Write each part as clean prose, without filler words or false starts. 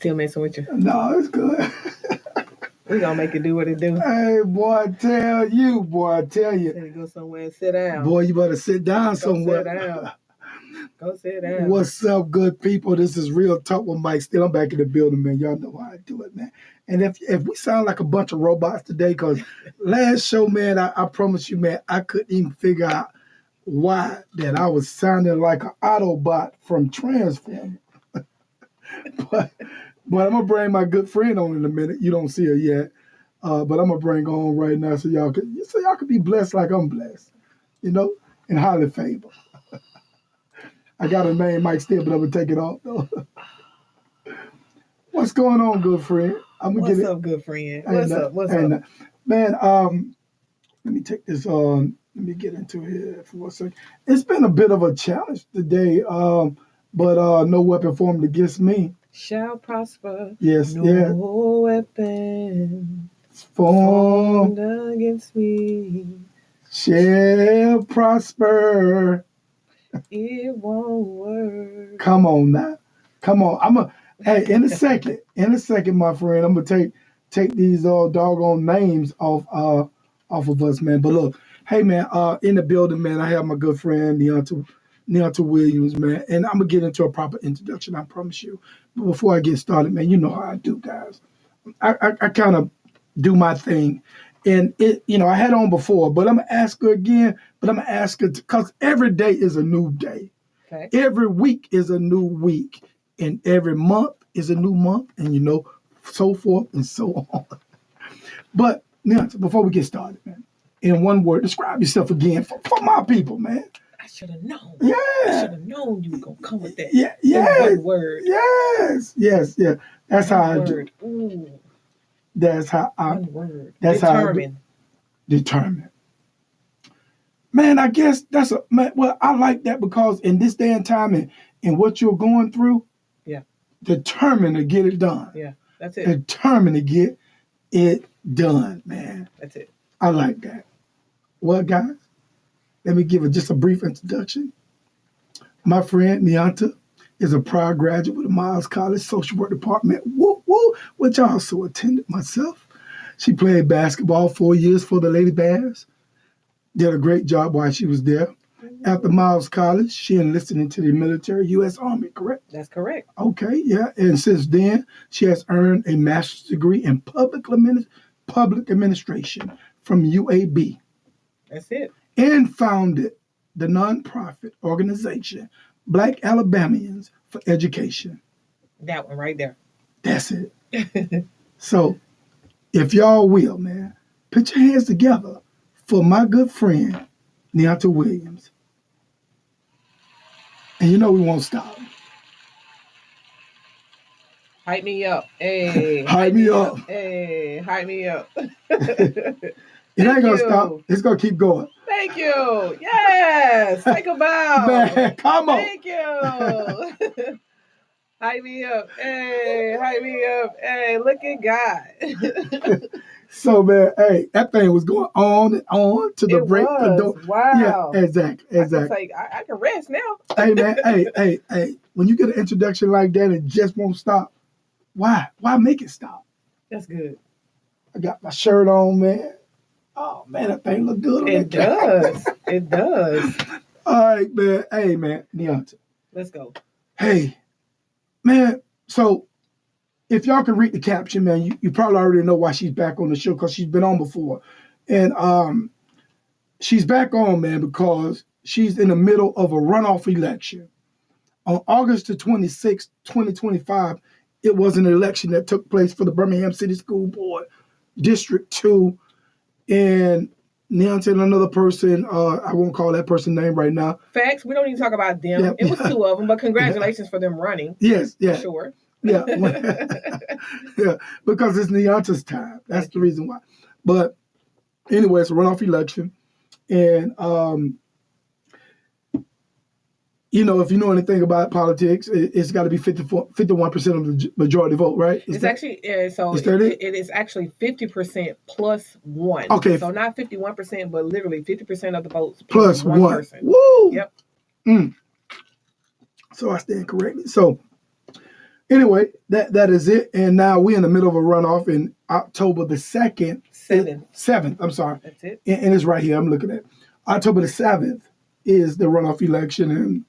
still messing with you. No, it's good. We gonna make it do what it do. Hey, boy, I tell you. Go somewhere and sit down. Boy, you better sit down somewhere. Go sit down. What's up, good people? This is Real Talk with Mike Still. I'm back in the building, man. Y'all know how I do it, man. And if we sound like a bunch of robots today, because last show, man, I promise you, man, I couldn't even figure out why that I was sounding like an Autobot from Transformers. but I'm going to bring my good friend on in a minute. You don't see her yet. But I'm going to bring her on right now so y'all can be blessed like I'm blessed, and highly favored. I got a name, Mike Still, but I'm going to take it off, though. What's going on, good friend? What's up, good friend? What's up? Man, let me take this on. Let me get into here for a second. It's been a bit of a challenge today, but no weapon formed against me shall prosper. Yes, no weapon formed against me shall prosper. It won't work. Come on now. Come on. Hey, in a second, my friend, I'm gonna take these doggone names off of us, man. But look, hey man, in the building, man, I have my good friend Neonta Williams, man, and I'm gonna get into a proper introduction, I promise you. But before I get started, man, you know how I do, guys. I kind of do my thing. And I had on before, but I'm gonna ask her again. But I'm gonna ask her because every day is a new day. Okay. Every week is a new week, and every month is a new month, and so forth and so on. But before we get started, man, in one word, describe yourself again for my people, man. I should have known. Yeah. I should have known you were gonna come with that. Yeah. One word. Yes. That's how I do. Ooh. That's how I. One word. That's determined. How I do. Determined. Man, I guess that's well, I like that because in this day and time and what you're going through, determined to get it done. Yeah, that's it. Determined to get it done, man. That's it. I like that. Well, guys, let me give just a brief introduction. My friend Neonta is a proud graduate of Miles College Social Work Department, which I also attended myself. She played basketball 4 years for the Lady Bears. Did a great job while she was there. After Miles College, she enlisted into the military, U.S. Army, correct? That's correct. Okay, yeah. And since then, she has earned a master's degree in public administration from UAB. That's it. And founded the nonprofit organization, Black Alabamians for Education. That one right there. That's it. So, if y'all will, man, put your hands together for my good friend, Neonta Williams. And we won't stop. Hype me up. Hey. Hype me up. Hey. Hype me up. It ain't going to stop. It's going to keep going. Thank you. Yes. Take a bow. Man, come on. Thank you. Hype me up. Hey. Hype me up. Hey. Look at God. So, man, hey, that thing was going on and on to the break. Wow. Yeah, exactly. I can rest now. Hey, man, hey. When you get an introduction like that, it just won't stop. Why? Why make it stop? That's good. I got my shirt on, man. Oh, man, that thing look good. It does. It does. All right, man. Hey, man, Neonta. Let's go. Hey, man, so if y'all can read the caption, man, you probably already know why she's back on the show because she's been on before. And she's back on, man, because she's in the middle of a runoff election. On August the 26th, 2025, it was an election that took place for the Birmingham City School Board, District 2. And Neonta and another person, I won't call that person's name right now. Facts, we don't need to talk about them. Yeah. It was two of them, but congratulations for them running. Yes, yeah. Sure. Yeah. Yeah, because it's Neonta's time. That's the reason why. But anyway, it's a runoff election. And, if you know anything about politics, it's got to be 51% of the majority vote, right? It is actually 50% plus one. Okay. So not 51%, but literally 50% of the votes plus one person. Woo! Yep. So I stand corrected. So Anyway, that is it. And now we're in the middle of a runoff in October the 2nd. 7th, I'm sorry. That's it. And it's right here. I'm looking at it. October the 7th is the runoff election. And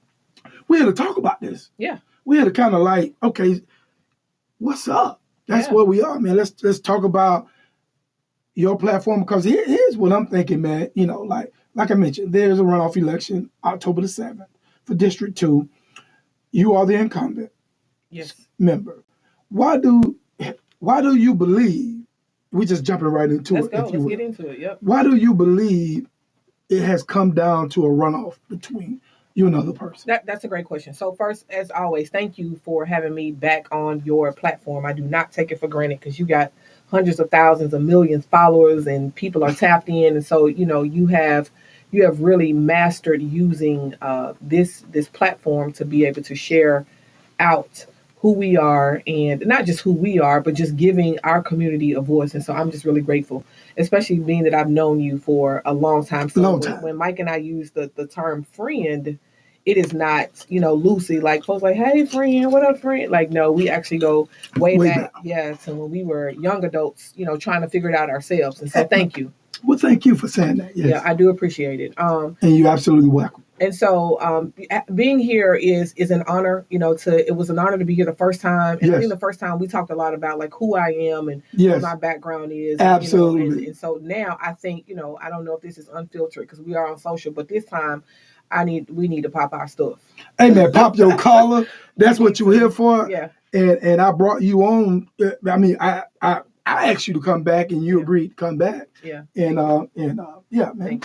we had to talk about this. Yeah. We had to kind of like, okay, what's up? That's where we are, man. Let's talk about your platform, because here's what I'm thinking, man. You know, like I mentioned, there's a runoff election October the 7th for District 2. You are the incumbent member. Why do you believe, we're just jumping right into Let's it. Go. Let's get into it. Yep. Why do you believe it has come down to a runoff between you and another person? That's a great question. So first, as always, thank you for having me back on your platform. I do not take it for granted, because you got hundreds of thousands of millions followers and people are tapped in. And so, you have really mastered using this platform to be able to share out who we are, and not just who we are, but just giving our community a voice. And so I'm just really grateful, especially being that I've known you for a long time. So when Mike and I use the term friend, it is not, loosely like folks like, hey friend, what up friend? Like, no, we actually go way back. Yeah. So when we were young adults, trying to figure it out ourselves. And so thank you. Well, thank you for saying that. Yes. Yeah, I do appreciate it. And you're absolutely welcome. And so being here is an honor, it was an honor to be here the first time. And I think the first time we talked a lot about like who I am and what my background is. Absolutely. And so now I think, I don't know if this is unfiltered because we are on social, but this time we need to pop our stuff. Hey man, pop your collar. That's what you're here for. Yeah. And I brought you on. I mean, I asked you to come back and you agreed to come back. Yeah. And yeah, man.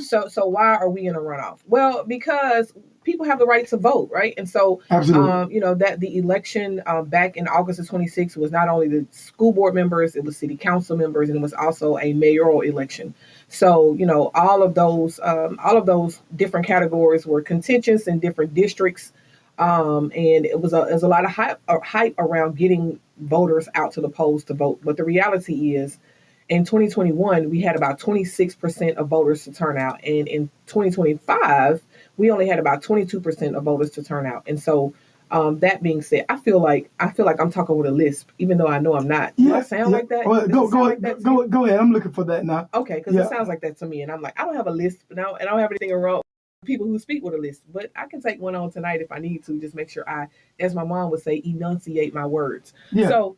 So why are we in a runoff? Well, because people have the right to vote, right? And so, that the election back in August of 26 was not only the school board members, it was city council members, and it was also a mayoral election. So, all of those different categories were contentious in different districts. And it was a lot of hype around getting voters out to the polls to vote. But the reality is, in 2021, we had about 26% of voters to turn out. And in 2025, we only had about 22% of voters to turn out. And so that being said, I feel like I'm talking with a lisp, even though I know I'm not. Do I sound like that? Well, go ahead. I'm looking for that now. Okay, because it sounds like that to me. And I'm like, I don't have a lisp now, and I don't have anything wrong with people who speak with a lisp. But I can take one on tonight if I need to, just make sure I, as my mom would say, enunciate my words. Yeah. So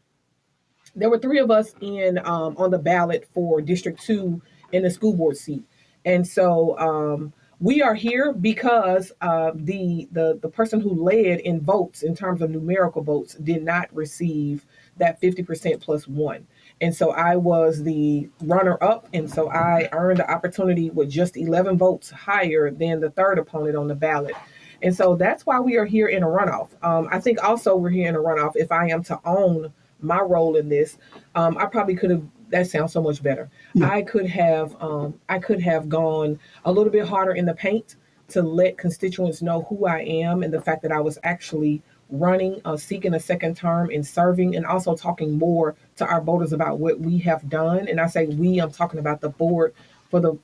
there were 3 of us in on the ballot for District 2 in the school board seat. And so we are here because the person who led in votes, in terms of numerical votes, did not receive that 50% plus 1. And so I was the runner-up, and so I earned the opportunity with just 11 votes higher than the third opponent on the ballot. And so that's why we are here in a runoff. I think also we're here in a runoff if I am to own my role in this. I probably could have, that sounds so much better. Yeah. I could have gone a little bit harder in the paint to let constituents know who I am and the fact that I was actually running, seeking a second term and serving, and also talking more to our voters about what we have done. And I say we, I'm talking about the board for the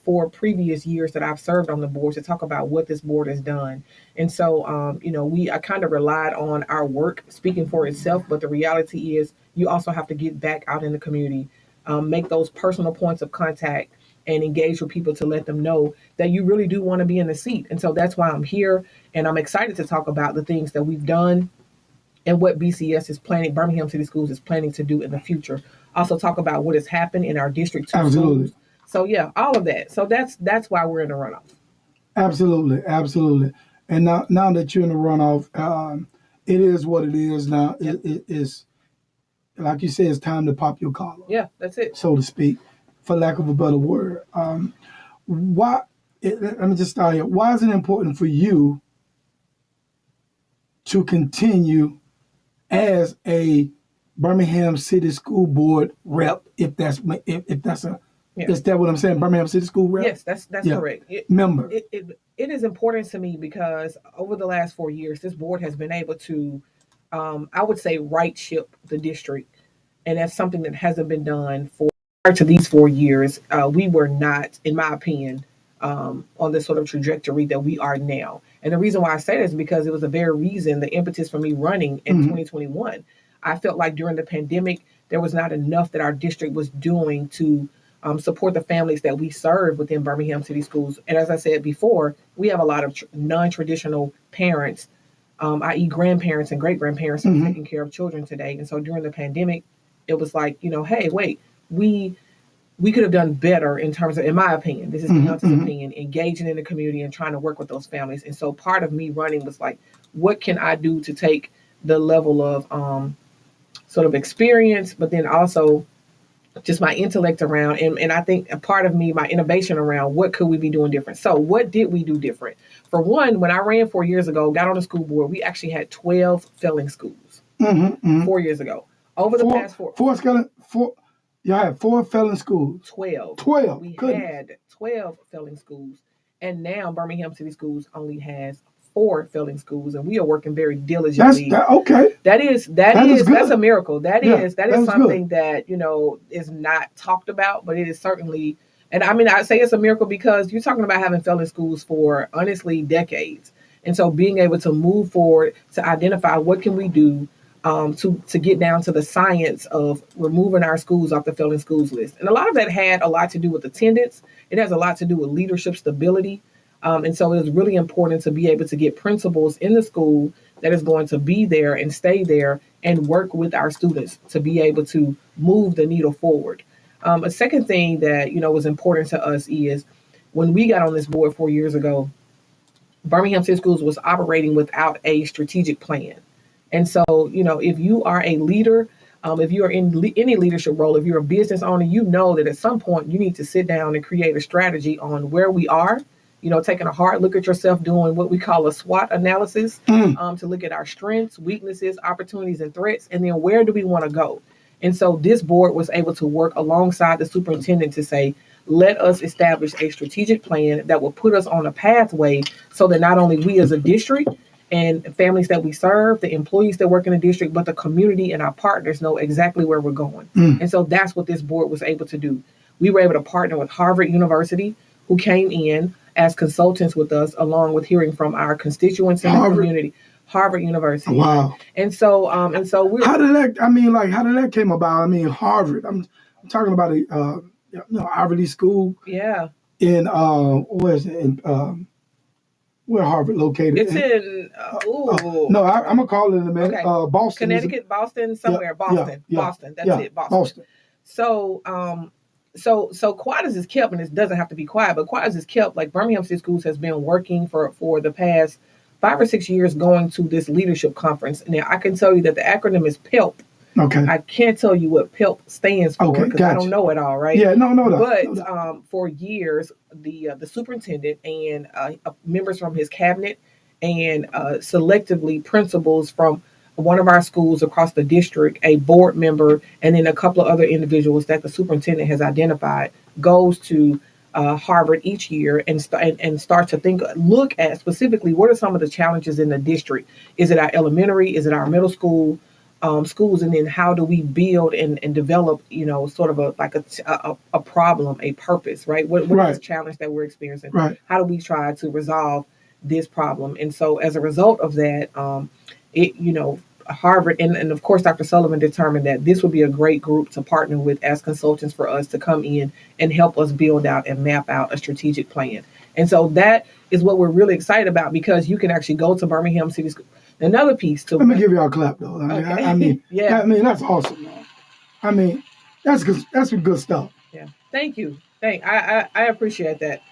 4 previous years that I've served on the board, to talk about what this board has done. And so, I kind of relied on our work speaking for itself, but the reality is you also have to get back out in the community, make those personal points of contact and engage with people to let them know that you really do want to be in the seat. And so that's why I'm here, and I'm excited to talk about the things that we've done and what BCS is planning, Birmingham City Schools is planning to do in the future. Also talk about what has happened in our District 2 schools. So yeah, all of that. So that's why we're in the runoff. Absolutely. And now that you're in the runoff, it is what it is now. Yep. It is, like you said, it's time to pop your collar. Yeah, that's it. So to speak, for lack of a better word. Let me just start here. Why is it important for you to continue as a Birmingham City School Board rep, if that's a yeah. Is that what I'm saying? Birmingham City School rep? Yes, that's correct. Member. It is important to me because over the last 4 years, this board has been able to, I would say, right ship the district. And that's something that hasn't been done prior to these 4 years. We were not, in my opinion, on the sort of trajectory that we are now. And the reason why I say this is because it was the very reason, the impetus for me running in 2021. I felt like during the pandemic, there was not enough that our district was doing to support the families that we serve within Birmingham City Schools. And as I said before, we have a lot of non-traditional parents, i.e. grandparents and great-grandparents who are taking care of children today. And so during the pandemic, it was like, hey, wait, we could have done better in terms of, in my opinion, this is Beyonce's opinion, engaging in the community and trying to work with those families. And so part of me running was like, what can I do to take the level of sort of experience, but then also just my intellect around, and I think a part of me, my innovation around what could we be doing different. So what did we do different? For one, when I ran 4 years ago, got on the school board, we actually had 12 failing schools 4 years ago. Over the past y'all had 4 failing schools. 12. 12. We had 12 failing schools. And now Birmingham City Schools only has 4 failing schools, and we are working very diligently. Okay. That's a miracle. That is something good. that, is not talked about, but it is certainly, and I mean, I say it's a miracle because you're talking about having failing schools for honestly decades. And so being able to move forward to identify what can we do to get down to the science of removing our schools off the failing schools list. And a lot of that had a lot to do with attendance. It has a lot to do with leadership stability. And so it is really important to be able to get principals in the school that is going to be there and stay there and work with our students to be able to move the needle forward. A second thing that, was important to us is when we got on this board 4 years ago, Birmingham City Schools was operating without a strategic plan. And so, if you are a leader, if you are in any leadership role, if you're a business owner, you know that at some point you need to sit down and create a strategy on where we are, taking a hard look at yourself, doing what we call a SWOT analysis to look at our strengths, weaknesses, opportunities, and threats, and then where do we want to go? And so this board was able to work alongside the superintendent to say, let us establish a strategic plan that will put us on a pathway so that not only we as a district and families that we serve, the employees that work in the district, but the community and our partners know exactly where we're going. And so that's what this board was able to do. We were able to partner with Harvard University, who came in as consultants with us, along with hearing from our constituents in the community. Harvard University. Wow. And so we're. How did that came about? I mean, Harvard. I'm talking about a Ivy School. Yeah. In where is it? In where Harvard located? It's in. No, I'm gonna call it in a minute. Okay. Boston, Connecticut, Boston, somewhere. Boston. Boston. That's it. Boston. So quiet as it's kept, and it doesn't have to be quiet, but quiet as it's kept, like Birmingham City Schools has been working for the past 5 or 6 years going to this leadership conference. Now, I can tell you that the acronym is PELP. Okay. I can't tell you what PELP stands for because I don't know it all, right? Yeah, no. But for years, the superintendent and members from his cabinet and selectively principals from one of our schools across the district, a board member, and then a couple of other individuals that the superintendent has identified goes to Harvard each year and start to look at specifically what are some of the challenges in the district. Is it our elementary? Is it our middle school schools? And then how do we build and develop, sort of a problem, a purpose, right? What is the challenge that we're experiencing? Right. How do we try to resolve this problem? And so as a result of that, Harvard and of course Dr. Sullivan determined that this would be a great group to partner with as consultants for us to come in and help us build out and map out a strategic plan. And so that is what we're really excited about because you can actually go to Birmingham City School. Another piece to let me give y'all a clap though. I mean, yeah. I mean that's awesome, man. I mean, that's good. That's some good stuff. Yeah. Thank you. I appreciate that.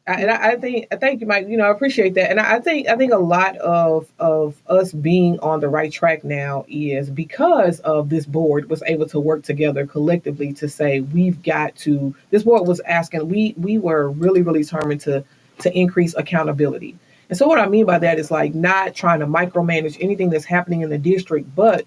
I thank you, Mike. I appreciate that, and I think a lot of us being on the right track now is because of this board was able to work together collectively to say we've got to. This board was asking. We were really determined to increase accountability, and so what I mean by that is like not trying to micromanage anything that's happening in the district, but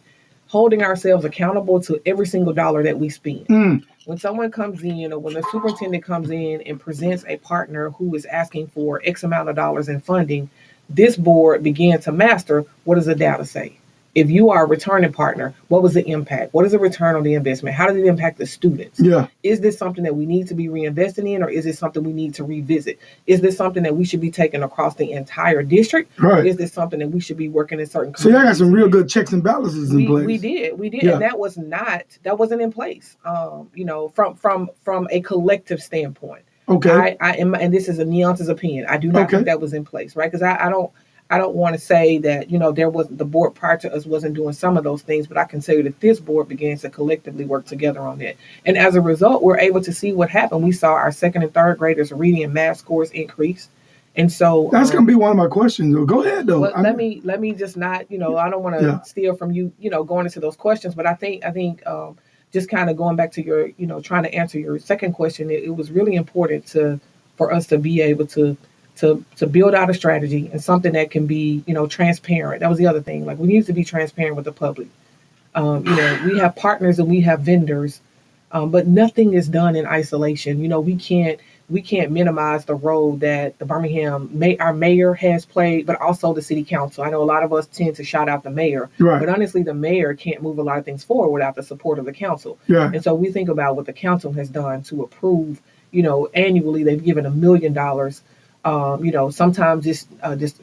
holding ourselves accountable to every single dollar that we spend. When someone comes in or when the superintendent comes in and presents a partner who is asking for X amount of dollars in funding, this board began to master what does the data say? if you are a returning partner, what was the impact? What is the return on the investment? How did it impact the students? Yeah. Is this something that we need to be reinvesting in, or is this something we need to revisit? Is this something that we should be taking across the entire district? Right. Or is this something that we should be working in certain communities? So y'all got some real good checks and balances in place. We did. Yeah. And that wasn't in place, from a collective standpoint. Okay. I am, and this is a Neonce's opinion. I do not think that was in place, right? Because I don't want to say that, there wasn't, the board prior to us wasn't doing some of those things, but I can tell you that this board began to collectively work together on that. And as a result, we're able to see what happened. We saw our second and third graders reading and math scores increase. And so that's going to be one of my questions. Go ahead, though. Well, let me just not, I don't want to steal from you, going into those questions, but I think just kind of going back to your, trying to answer your second question, it was really important for us to be able to build out a strategy and something that can be, transparent. That was the other thing. Like, we need to be transparent with the public. We have partners and we have vendors, but nothing is done in isolation. We can't minimize the role that the our mayor has played, but also the city council. I know a lot of us tend to shout out the mayor, but honestly, the mayor can't move a lot of things forward without the support of the council. Yeah. And so we think about what the council has done to approve. Annually they've given $1 million. Sometimes just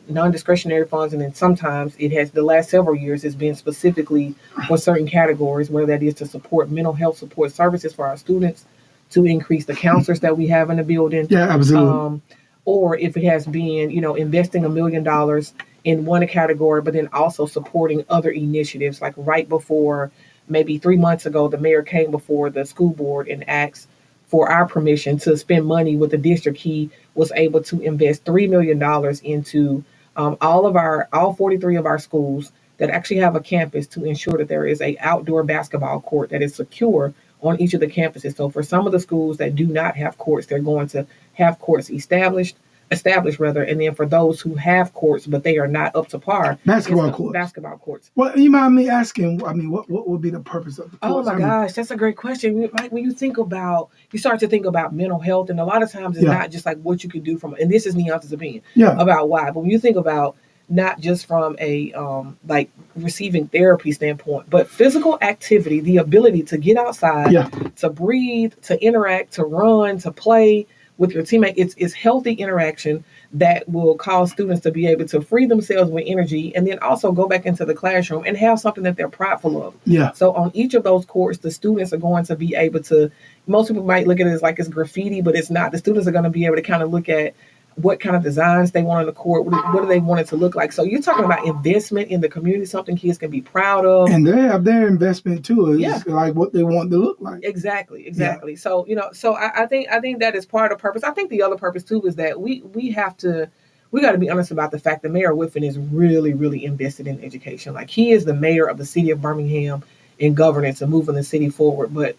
non-discretionary funds, and then sometimes it has, the last several years, has been specifically for certain categories, whether that is to support mental health support services for our students, to increase the counselors that we have in the building. Yeah, absolutely. Or if it has been, investing $1 million in one category, but then also supporting other initiatives. Like right before, maybe 3 months ago, the mayor came before the school board and asked for our permission to spend money with the district. He was able to invest $3 million into all 43 of our schools that actually have a campus, to ensure that there is a outdoor basketball court that is secure on each of the campuses. So for some of the schools that do not have courts, they're going to have courts established, and then for those who have courts but they are not up to par, basketball courts. Well, you mind me asking, what would be the purpose of the courts? Oh my gosh, that's a great question. Mike, when you start to think about mental health, and a lot of times it's not just like what you can do and this is Neonce's opinion about why, but when you think about not just from a receiving therapy standpoint, but physical activity, the ability to get outside, to breathe, to interact, to run, to play with your teammate. It's healthy interaction that will cause students to be able to free themselves with energy, and then also go back into the classroom and have something that they're prideful of. Yeah. So on each of those courts, the students are going to be able to, most people might look at it as like it's graffiti, but it's not. The students are going to be able to kind of look at what kind of designs they want on the court, what do they want it to look like. So you're talking about investment in the community, something kids can be proud of. And they have their investment too. It's like what they want to look like. Exactly. Yeah. So, I think that is part of the purpose. I think the other purpose too is that we got to be honest about the fact that Mayor Whiffen is really, really invested in education. Like, he is the mayor of the city of Birmingham in governance and moving the city forward. But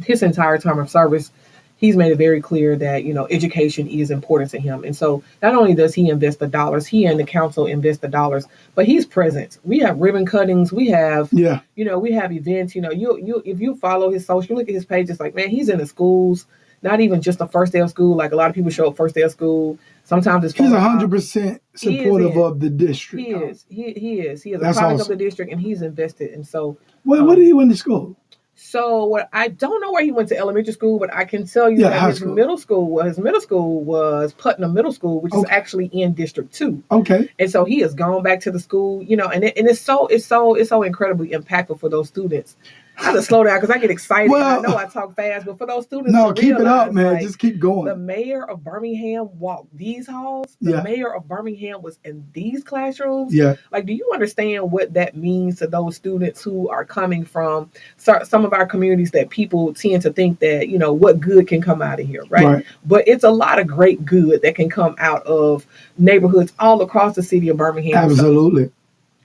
his entire term of service, he's made it very clear that, education is important to him. And so not only does he invest the dollars, he and the council invest the dollars, but he's present. We have ribbon cuttings. We have, we have events. If you follow his social, look at his page, it's like, man, he's in the schools, not even just the first day of school. Like, a lot of people show up first day of school. Sometimes it's he's 100% supportive of the district. He is. He is a product of the district, and he's invested. And so, what did he went to school? So I don't know where he went to elementary school, but I can tell you that his middle school was Putnam Middle School, which is actually in District 2. Okay. And so he has gone back to the school, and it's so incredibly impactful for those students. I have to slow down because I get excited. Well, I know I talk fast, but for those students, keep it up, man. Just keep going. The mayor of Birmingham walked these halls. The mayor of Birmingham was in these classrooms. Yeah. Like, do you understand what that means to those students who are coming from some of our communities that people tend to think that, what good can come out of here, right? But it's a lot of great good that can come out of neighborhoods all across the city of Birmingham. Absolutely. So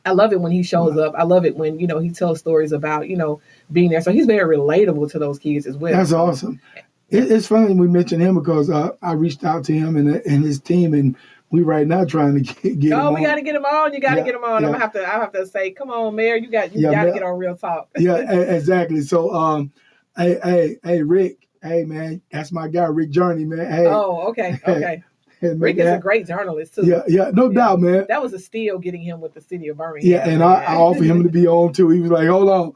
I love it when he shows up. I love it when, he tells stories about, being there. So he's very relatable to those kids as well. That's awesome. It's funny we mentioned him because I reached out to him and his team, and we right now trying to get him on. We got to get him on. You got to get him on. Yeah. I have to say, come on, Mayor, you got to get on Real Talk. Yeah, exactly. So, hey, Rick, hey, man, that's my guy, Rick Journey, man. Hey. Oh, okay. Rick is a great journalist too. Yeah, no doubt, man. That was a steal getting him with the city of Birmingham. Yeah, and I offered him to be on too. He was like, hold on,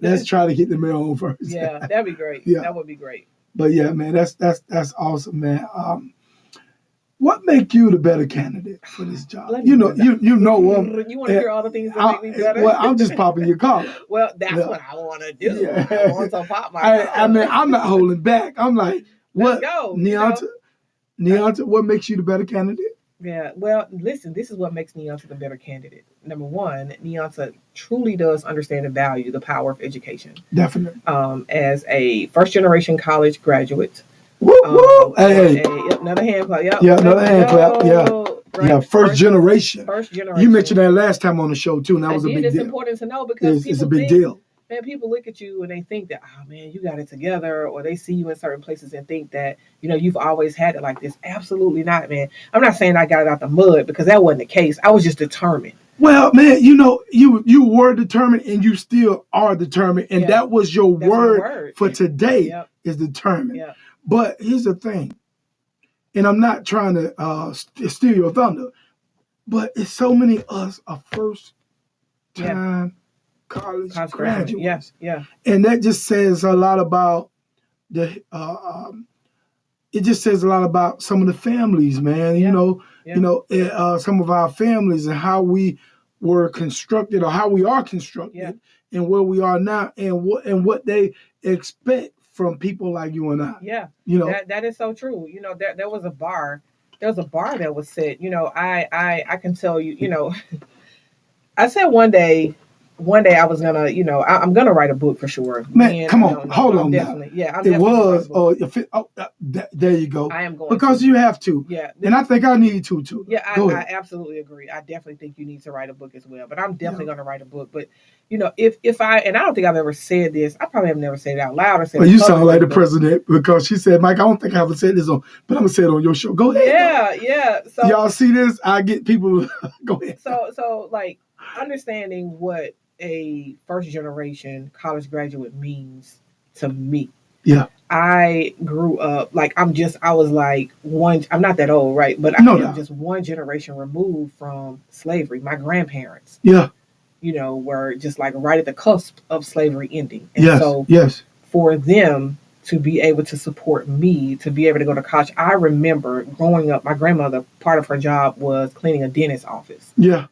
let's try to get the man on first. Yeah, that'd be great. Yeah, that would be great. But yeah, man, that's awesome, man. What make you the better candidate for this job? You know. You want to hear all the things that make me better? Well, I'm just popping your collar. Well, that's what I want to do. Yeah. I want to pop my collar. I mean, I'm not holding back. I'm like, what? Let's go. Neonta, what makes you the better candidate? Yeah, well, listen, this is what makes Neonta the better candidate. Number one, Neonta truly does understand and value the power of education. Definitely. As a first-generation college graduate. Woo, woo. Hey. Another hand clap. Yep. Yeah, another hand clap. Yeah. Right. Yeah, first generation. First generation. You mentioned that last time on the show, too, and that was a big deal. It's important to know because it's a big deal. Man, people look at you and they think that, oh man, you got it together, or they see you in certain places and think that, you've always had it like this. Absolutely not, man. I'm not saying I got it out the mud because that wasn't the case. I was just determined. Well, man, you were determined and you still are determined. And that was your word for today is determined. Yep. But here's the thing, and I'm not trying to steal your thunder, but it's so many of us are first-time college graduates. Yes, yeah. And that just says a lot about it just says a lot about some of the families, man. Yeah. Some of our families and how we were constructed or how we are constructed and where we are now and what they expect from people like you and I. Yeah. That is so true. There was a bar. There was a bar that was set. I can tell you, I said one day I was gonna, I'm gonna write a book for sure. Man, come on, hold on definitely, now. Yeah, it was. There you go. I am going because you have to. Yeah, and I think I need to too. Yeah, I absolutely agree. I definitely think you need to write a book as well. But I'm definitely gonna write a book. But if I don't think I've ever said this. I probably have never said it out loud or said. Well, you sound like the president because she said, "Mike, I don't think I ever said this on, but I'm gonna say it on your show." Go ahead. Yeah. So y'all see this? I get people. Go ahead. So like understanding what a first generation college graduate means to me. Yeah. I grew up I'm not that old, right? But I'm just one generation removed from slavery. My grandparents, were just right at the cusp of slavery ending. And for them to be able to support me, to be able to go to college, I remember growing up, my grandmother, part of her job was cleaning a dentist's office. Yeah.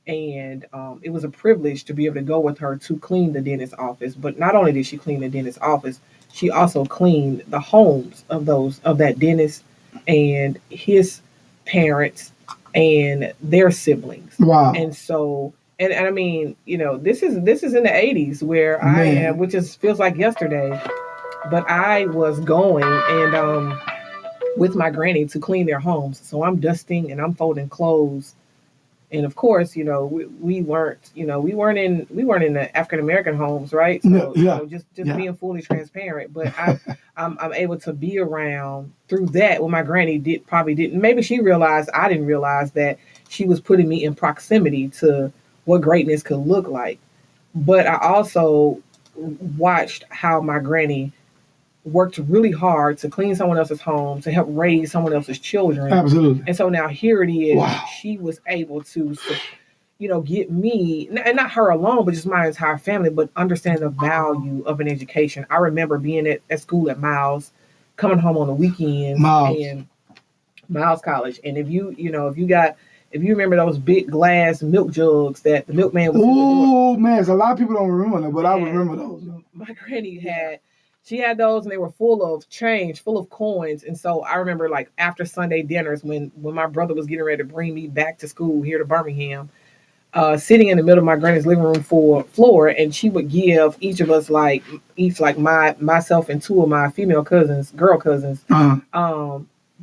And it was a privilege to be able to go with her to clean the dentist's office. But not only did she clean the dentist's office, she also cleaned the homes of that dentist and his parents and their siblings. Wow. And so, and I mean, this is in the 80s where I am, which feels like yesterday. But I was going and with my granny to clean their homes. So I'm dusting and I'm folding clothes. And of course, we weren't in the African American homes, right? So, just being fully transparent. But I'm able to be around through that. Well, my granny probably didn't. Maybe she realized I didn't realize that she was putting me in proximity to what greatness could look like. But I also watched how my granny worked really hard to clean someone else's home, to help raise someone else's children. Absolutely. And so now here it is. Wow. She was able to, get me, and not her alone, but just my entire family, but understand the value of an education. I remember being at school at Miles, coming home on the weekends and Miles College. And if you remember those big glass milk jugs that the milkman was. Oh man, a lot of people don't remember them, but I remember those. My granny she had those and they were full of change, full of coins. And so I remember after Sunday dinners when my brother was getting ready to bring me back to school here to Birmingham, sitting in the middle of my granny's living room floor, and she would give each of us myself and two of my female cousins, girl cousins, the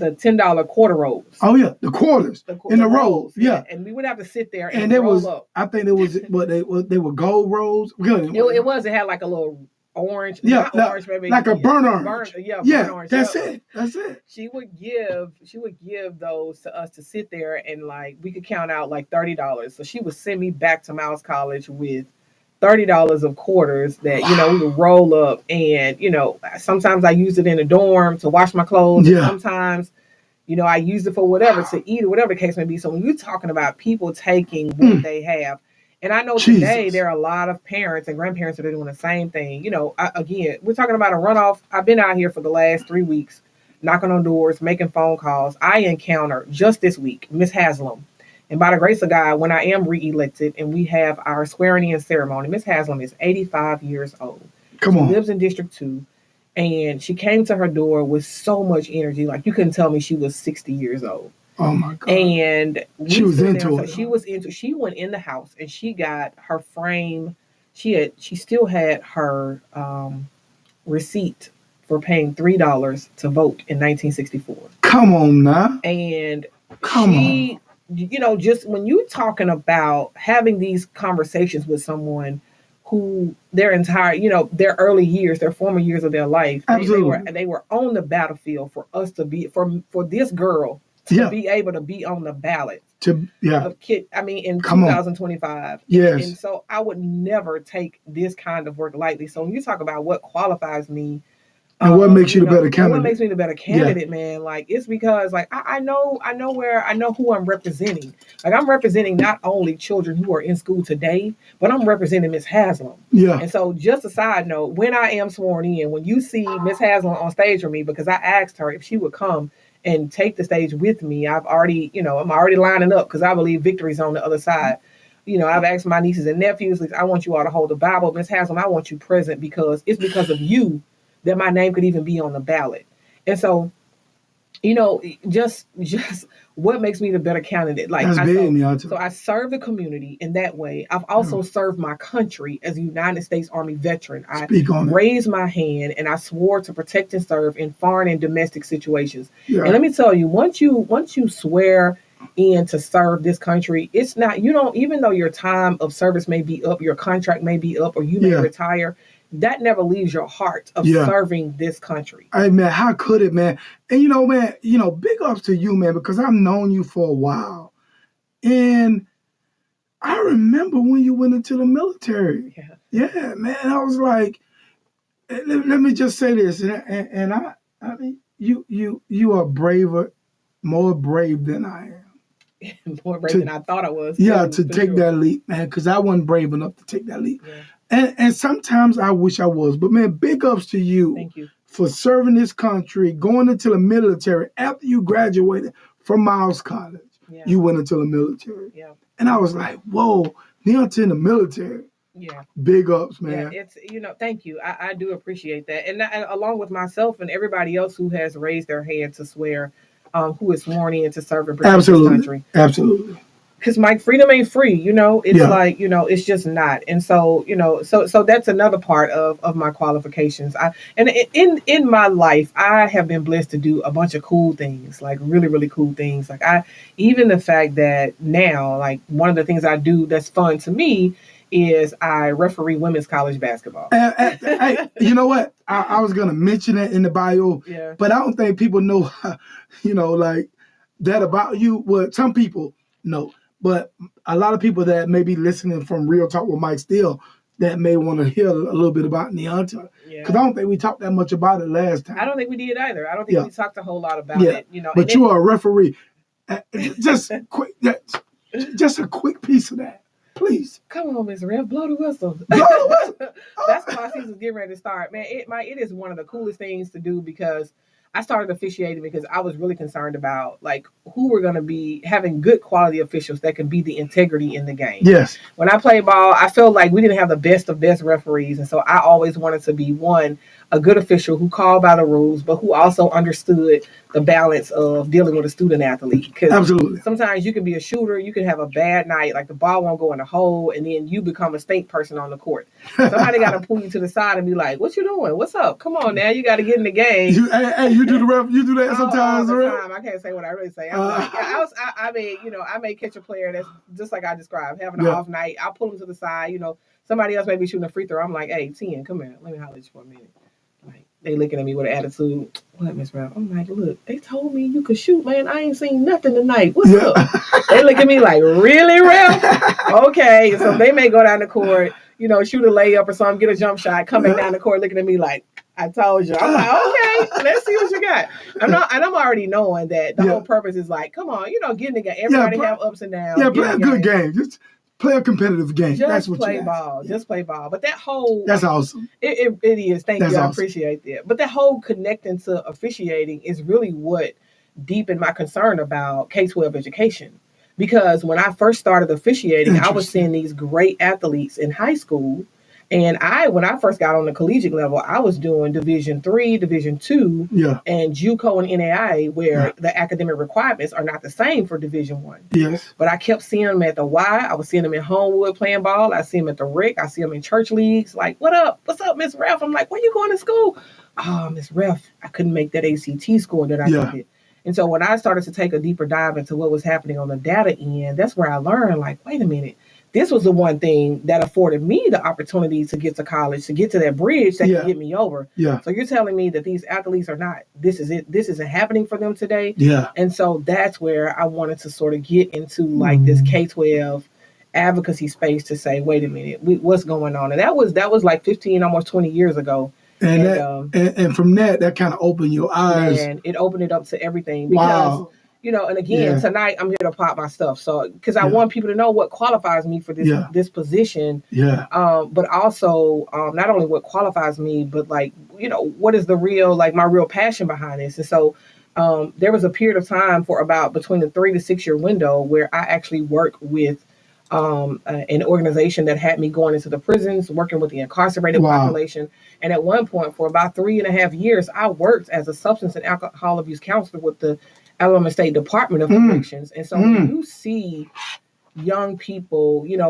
$10 quarter rolls. Oh yeah, the quarters in the rolls. Yeah. And we would have to sit there and roll up. I think it was they were gold rolls. It had like a little orange, orange, maybe like a burnt orange. Burnt orange. That's it. She would give those to us to sit there and we could count out $30. So she would send me back to Miles College with $30 of quarters that we would roll up, and sometimes I used it in the dorm to wash my clothes. Yeah. Sometimes I use it for whatever, to eat or whatever the case may be. So when you're talking about people taking what they have, and I know today there are a lot of parents and grandparents that are doing the same thing. Again, we're talking about a runoff. I've been out here for the last 3 weeks, knocking on doors, making phone calls. I encountered just this week Miss Haslam. And by the grace of God, when I am reelected and we have our swearing in ceremony, Miss Haslam is 85 years old. She lives in District 2. And she came to her door with so much energy. Like, you couldn't tell me she was 60 years old. Oh my God. And she was into it. She went in the house and she got her frame. She still had her receipt for paying $3 to vote in 1964. Come on now. And she, just when you're talking about having these conversations with someone who their entire, their early years, their former years of their life, they were on the battlefield for us to be, for this girl to be able to be on the ballot. In 2025. Yes. And so I would never take this kind of work lightly. So when you talk about what qualifies me, and what makes you the better candidate? What makes me the better candidate, man? Like, it's because, like, I know who I'm representing. Like, I'm representing not only children who are in school today, but I'm representing Miss Haslam. Yeah. And so, just a side note, when I am sworn in, when you see Miss Haslam on stage with me, because I asked her if she would come and take the stage with me, I'm already lining up because I believe victory's on the other side. I've asked my nieces and nephews, like, I want you all to hold the Bible. Miss Haslam, I want you present because it's because of you that my name could even be on the ballot. And so, just what makes me the better candidate. Like, so I serve the community in that way. I've also served my country as a United States Army veteran. I raised my hand and I swore to protect and serve in foreign and domestic situations. Yeah. And let me tell you, once you swear in to serve this country, it's not, even though your time of service may be up, your contract may be up, or you may retire, that never leaves your heart of serving this country. Hey, man, how could it, man? And, man, big ups to you, man, because I've known you for a while. And I remember when you went into the military. Yeah, man, I was like, let me just say this. And I mean, you are more brave than I am. More brave than I thought I was. Yeah, to take that leap, man, because I wasn't brave enough to take that leap. Yeah. And sometimes I wish I was. But, man, big ups to you. Thank you. For serving this country, going into the military. After you graduated from Miles College, you went into the military. Yeah. And I was like, whoa, Neonta in the military. Yeah. Big ups, man. Yeah, it's, thank you. I do appreciate that. And along with myself and everybody else who has raised their hand to swear, who is sworn in to serve and protect this country. Absolutely. Because, Mike, freedom ain't free, it's like, it's just not. And so, so that's another part of my qualifications. And in my life, I have been blessed to do a bunch of cool things, like really, really cool things. Like, even the fact that now, like, one of the things I do that's fun to me is I referee women's college basketball. Hey, you know what? I was going to mention that in the bio, but I don't think people know, like that about you. Well, some people know. But a lot of people that may be listening from Real Talk with Mike Steele that may want to hear a little bit about Neonta. Because I don't think we talked that much about it last time. I don't think we did either. I don't think we talked a whole lot about it. But you are a referee. Just a quick piece of that, please. Come on, Ms. Rev, blow the whistle. Blow the whistle. That's why our season's getting ready to start. Man, it is one of the coolest things to do because I started officiating because I was really concerned about, like, who we're going to be having good quality officials that can be the integrity in the game. Yes. When I played ball, I felt like we didn't have the best of best referees. And so I always wanted to be a good official who called by the rules, but who also understood the balance of dealing with a student athlete. Absolutely. Sometimes you can be a shooter, you can have a bad night, like the ball won't go in the hole, and then you become a stink person on the court. Somebody got to pull you to the side and be like, "What you doing? What's up? Come on now, you got to get in the game." You do that sometimes, all the time. I can't say what I really say. I may catch a player that's just like I described, having an off night. I'll pull them to the side. Somebody else may be shooting a free throw. I'm like, "Hey, 10, come here. Let me holler at you for a minute." Like, they looking at me with an attitude. "What, Miss Ralph?" I'm like, "Look, they told me you could shoot, man. I ain't seen nothing tonight. What's up?" They look at me like, "Really, Ralph?" Okay, so they may go down the court, shoot a layup or something, get a jump shot, come back down the court looking at me like, I told you. I'm like, okay, let's see what you got. I'm already knowing that the whole purpose is like, come on, getting together. Everybody have ups and downs. Yeah, play a good game. Just play a competitive game. That's what play you ball. Yeah. Just play ball. But that whole that's awesome. It is. Thank you. Awesome. I appreciate that. But that whole connecting to officiating is really what deepened my concern about K-12 education. Because when I first started officiating, I was seeing these great athletes in high school. And when I first got on the collegiate level, I was doing Division III, Division II, and JUCO and NAIA, where the academic requirements are not the same for Division I. Yes. But I kept seeing them at the Y. I was seeing them in Homewood playing ball. I see them at the Rec. I see them in church leagues. Like, what up? What's up, Miss Ref? I'm like, where you going to school? Oh, Miss Ref, I couldn't make that ACT score that I needed. And so when I started to take a deeper dive into what was happening on the data end, that's where I learned, like, wait a minute. This was the one thing that afforded me the opportunity to get to college, to get to that bridge that can get me over. Yeah. So you're telling me that these athletes are not, this isn't happening for them today. Yeah. And so that's where I wanted to sort of get into like this K-12 advocacy space to say, wait a minute, what's going on? And that was like 15, almost 20 years ago. And from that kind of opened your eyes. And it opened it up to everything because and again, tonight I'm here to pop my stuff. So, because I want people to know what qualifies me for this position. Yeah. But also, not only what qualifies me, but like, what is the real, like my real passion behind this. And so, there was a period of time for about between the 3 to 6 year window where I actually worked with an organization that had me going into the prisons, working with the incarcerated population. And at one point, for about 3.5 years, I worked as a substance and alcohol abuse counselor with the Alabama State Department of Corrections. And so when you see young people, in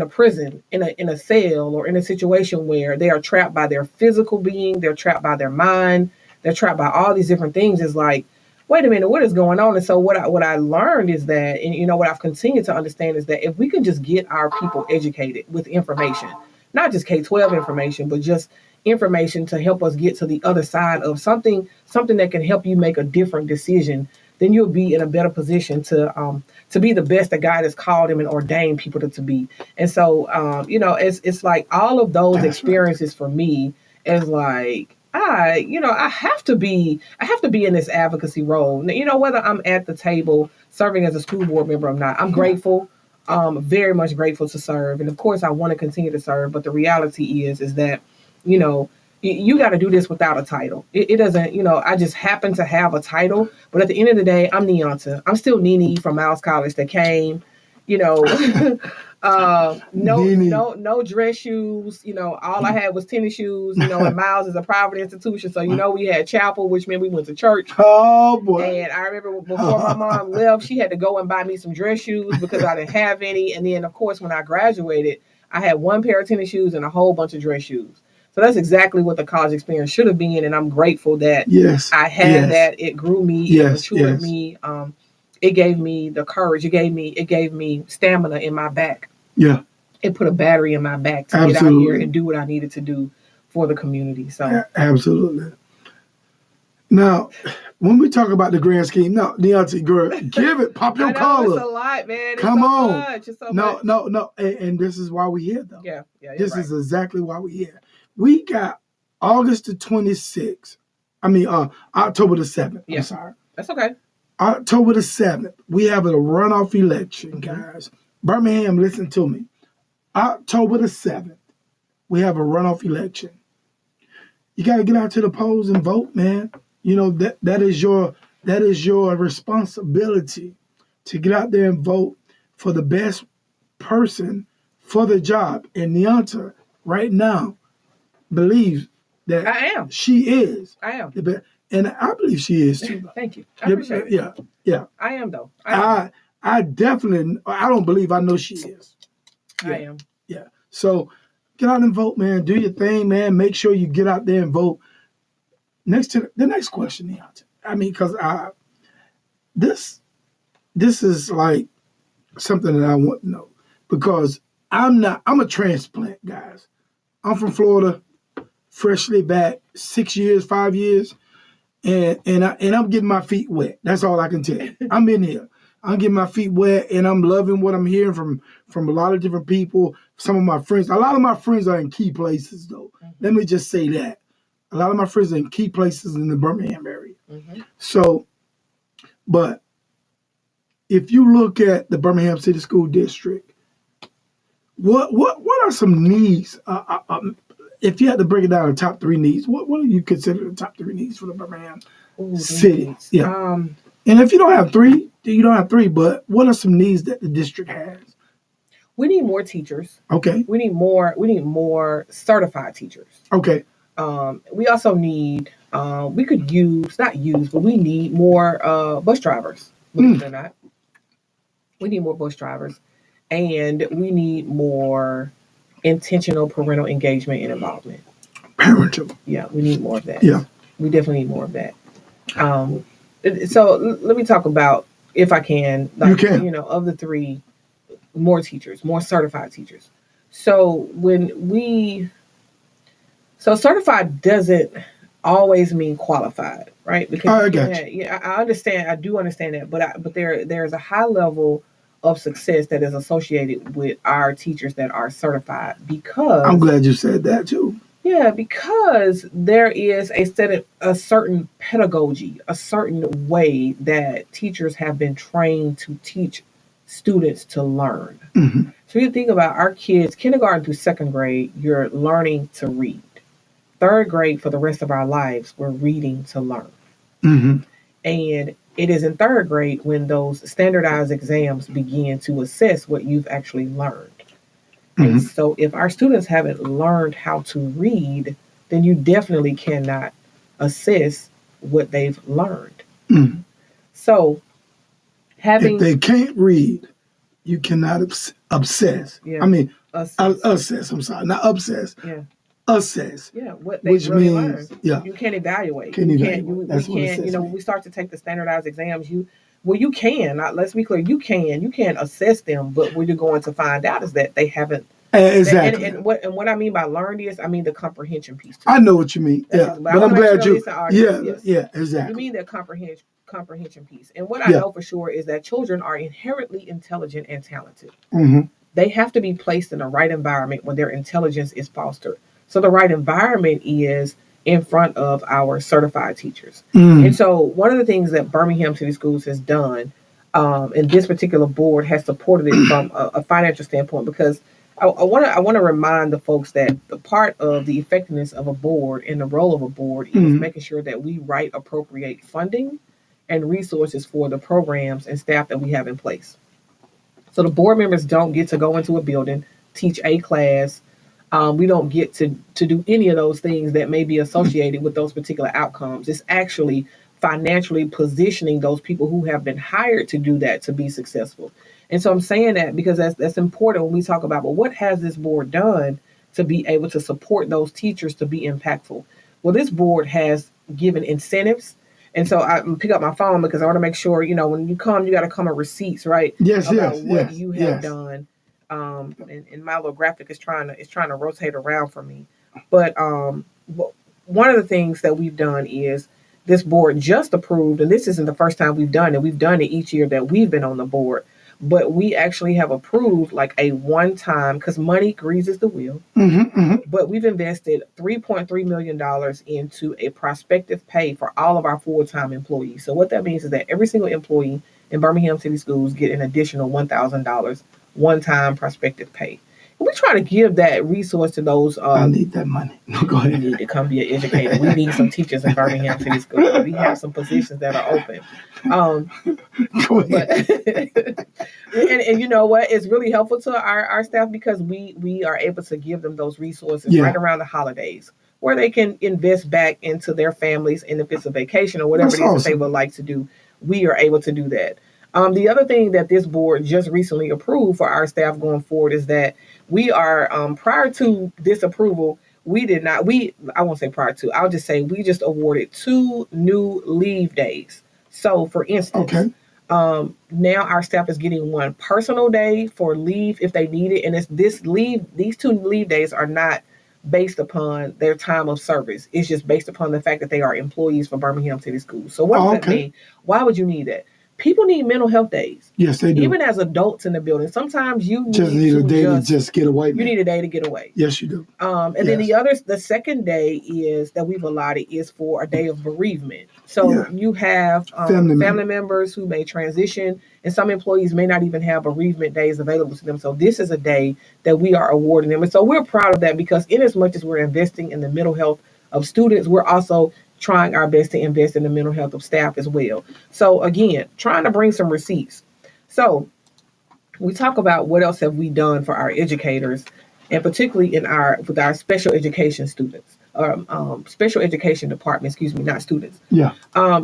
a prison, in a cell, or in a situation where they are trapped by their physical being, they're trapped by their mind, they're trapped by all these different things, is like, wait a minute, what is going on? And so what I learned is that, and what I've continued to understand is that if we can just get our people educated with information, not just K-12 information, but just information to help us get to the other side of something that can help you make a different decision, then you'll be in a better position to be the best that God has called him and ordained people to be. And so, it's like all of those experiences for me is like, I have to be in this advocacy role. Whether I'm at the table serving as a school board member or not, I'm grateful. Very much grateful to serve. And of course I want to continue to serve, but the reality is that, you got to do this without a title. It doesn't, I just happen to have a title, but at the end of the day, I'm Neonta. I'm still Nene from Miles College that came, no dress shoes. All I had was tennis shoes, and Miles is a private institution. So, we had chapel, which meant we went to church. Oh, boy. And I remember before my mom left, she had to go and buy me some dress shoes because I didn't have any. And then, of course, when I graduated, I had one pair of tennis shoes and a whole bunch of dress shoes. So that's exactly what the college experience should have been. And I'm grateful that I had that. It grew me, it matured me. It gave me the courage. It gave me stamina in my back. Yeah. It put a battery in my back to get out here and do what I needed to do for the community. So absolutely. Now, when we talk about the grand scheme, no, Deontay, girl, give it, pop your collar. It's a lot, man. Come on. Much. It's so much. No. And this is why we're here, though. Yeah. This is exactly why we're here. We got August the 26th. October the 7th. Yeah. I'm sorry. That's okay. October the 7th. We have a runoff election, guys. Birmingham, listen to me. October the 7th. We have a runoff election. You got to get out to the polls and vote, man. That is your responsibility to get out there and vote for the best person for the job. And Neonta right now believes that I am. She is. I am. And I believe she is too. Thank you. I appreciate it. Yeah. I am though. I definitely, I don't believe I know she is. Yeah. I am. Yeah. So get out and vote, man. Do your thing, man. Make sure you get out there and vote. Next to the next question, because this is like something that I want to know, because I'm a transplant, guys. I'm from Florida, freshly back 5 years, and I'm getting my feet wet. That's all I can tell you. I'm in here. I'm getting my feet wet, and I'm loving what I'm hearing from a lot of different people. Some of my friends, a lot of my friends are in key places, though. Mm-hmm. Let me just say that. A lot of my friends are in key places in the Birmingham area. Mm-hmm. So, but if you look at the Birmingham City School District, what are some needs? If you had to break it down, the top 3 needs, what do you consider the top 3 needs for the Birmingham City? Needs. Yeah. And if you don't have 3, you don't have 3. But what are some needs that the district has? We need more teachers. Okay. We need more certified teachers. Okay. We also need we need more bus drivers. Believe it or not, we need more bus drivers, and we need more intentional parental engagement and involvement. Parental. Yeah, we need more of that. Yeah, we definitely need more of that. So let me talk about, if I can, you can. Of the 3, more teachers, more certified teachers. So certified doesn't always mean qualified, right? Because I got you. Yeah, I understand. I do understand that, but there's a high level of success that is associated with our teachers that are certified, because I'm glad you said that too. Yeah, because there is a certain pedagogy, a certain way that teachers have been trained to teach students to learn. Mm-hmm. So you think about our kids, kindergarten through 2nd grade, you're learning to read. 3rd grade, for the rest of our lives, we're reading to learn. Mm-hmm. And it is in 3rd grade when those standardized exams begin to assess what you've actually learned. Mm-hmm. And so if our students haven't learned how to read, then you definitely cannot assess what they've learned. Mm-hmm. So if they can't read, you cannot obsess. Yeah. I mean, assess. I'm sorry, not obsess. Yeah. Assess. Yeah, what they which really means, learn. Yeah. You can't evaluate. That's we what can't, when we start to take the standardized exams, you can, let's be clear, you can assess them, but what you're going to find out is that they haven't. Exactly. And what I mean by learned is, I mean the comprehension piece too. I know what you mean. Yeah. But I'm glad you. Yeah, exactly. You mean that comprehension piece. And what I know for sure is that children are inherently intelligent and talented. Mm-hmm. They have to be placed in the right environment when their intelligence is fostered. So the right environment is in front of our certified teachers. Mm. And so one of the things that Birmingham City Schools has done, and this particular board has supported it from a financial standpoint, because I want to remind the folks that the part of the effectiveness of a board and the role of a board is making sure that we appropriate funding and resources for the programs and staff that we have in place. So the board members don't get to go into a building, teach a class. We don't get to do any of those things that may be associated with those particular outcomes. It's actually financially positioning those people who have been hired to do that to be successful. And so I'm saying that because that's important when we talk about, well, what has this board done to be able to support those teachers to be impactful? Well, this board has given incentives. And so I pick up my phone because I want to make sure, when you come, you got to come with receipts, right? Yes, about what you have done. And my little graphic is trying to rotate around for me. But one of the things that we've done is this board just approved, and this isn't the first time we've done it. We've done it each year that we've been on the board. But we actually have approved like a one-time, because money greases the wheel. Mm-hmm, mm-hmm. But we've invested $3.3 million into a prospective pay for all of our full-time employees. So what that means is that every single employee in Birmingham City Schools get an additional $1,000 one-time prospective pay. And we try to give that resource to those. I need that money. No, go ahead. You need to come be an educator. We need some teachers in Birmingham City Schools. We have some positions that are open. Go ahead. And you know what? It's really helpful to our staff because we are able to give them those resources right around the holidays where they can invest back into their families. And if it's a vacation or whatever that they would like to do, we are able to do that. The other thing that this board just recently approved for our staff going forward is that we are, prior to this approval, I won't say prior to, I'll just say we just awarded 2 new leave days. So for instance, now our staff is getting 1 personal day for leave if they need it. And these 2 leave days are not based upon their time of service. It's just based upon the fact that they are employees for Birmingham City Schools. So what does that mean? Why would you need that? people need mental health days. Yes, they do. Even as adults in the building, sometimes you need a day to just get away. You need a day to get away. Yes, you do. And then the second day is that we've allotted is for a day of bereavement. So you have family members who may transition, and some employees may not even have bereavement days available to them. So this is a day that we are awarding them. And so we're proud of that, because in as much as we're investing in the mental health of students, we're also trying our best to invest in the mental health of staff as well. So again, trying to bring some receipts. So we talk about what else have we done for our educators, and particularly with our special education students, special education department, excuse me, not students. Yeah.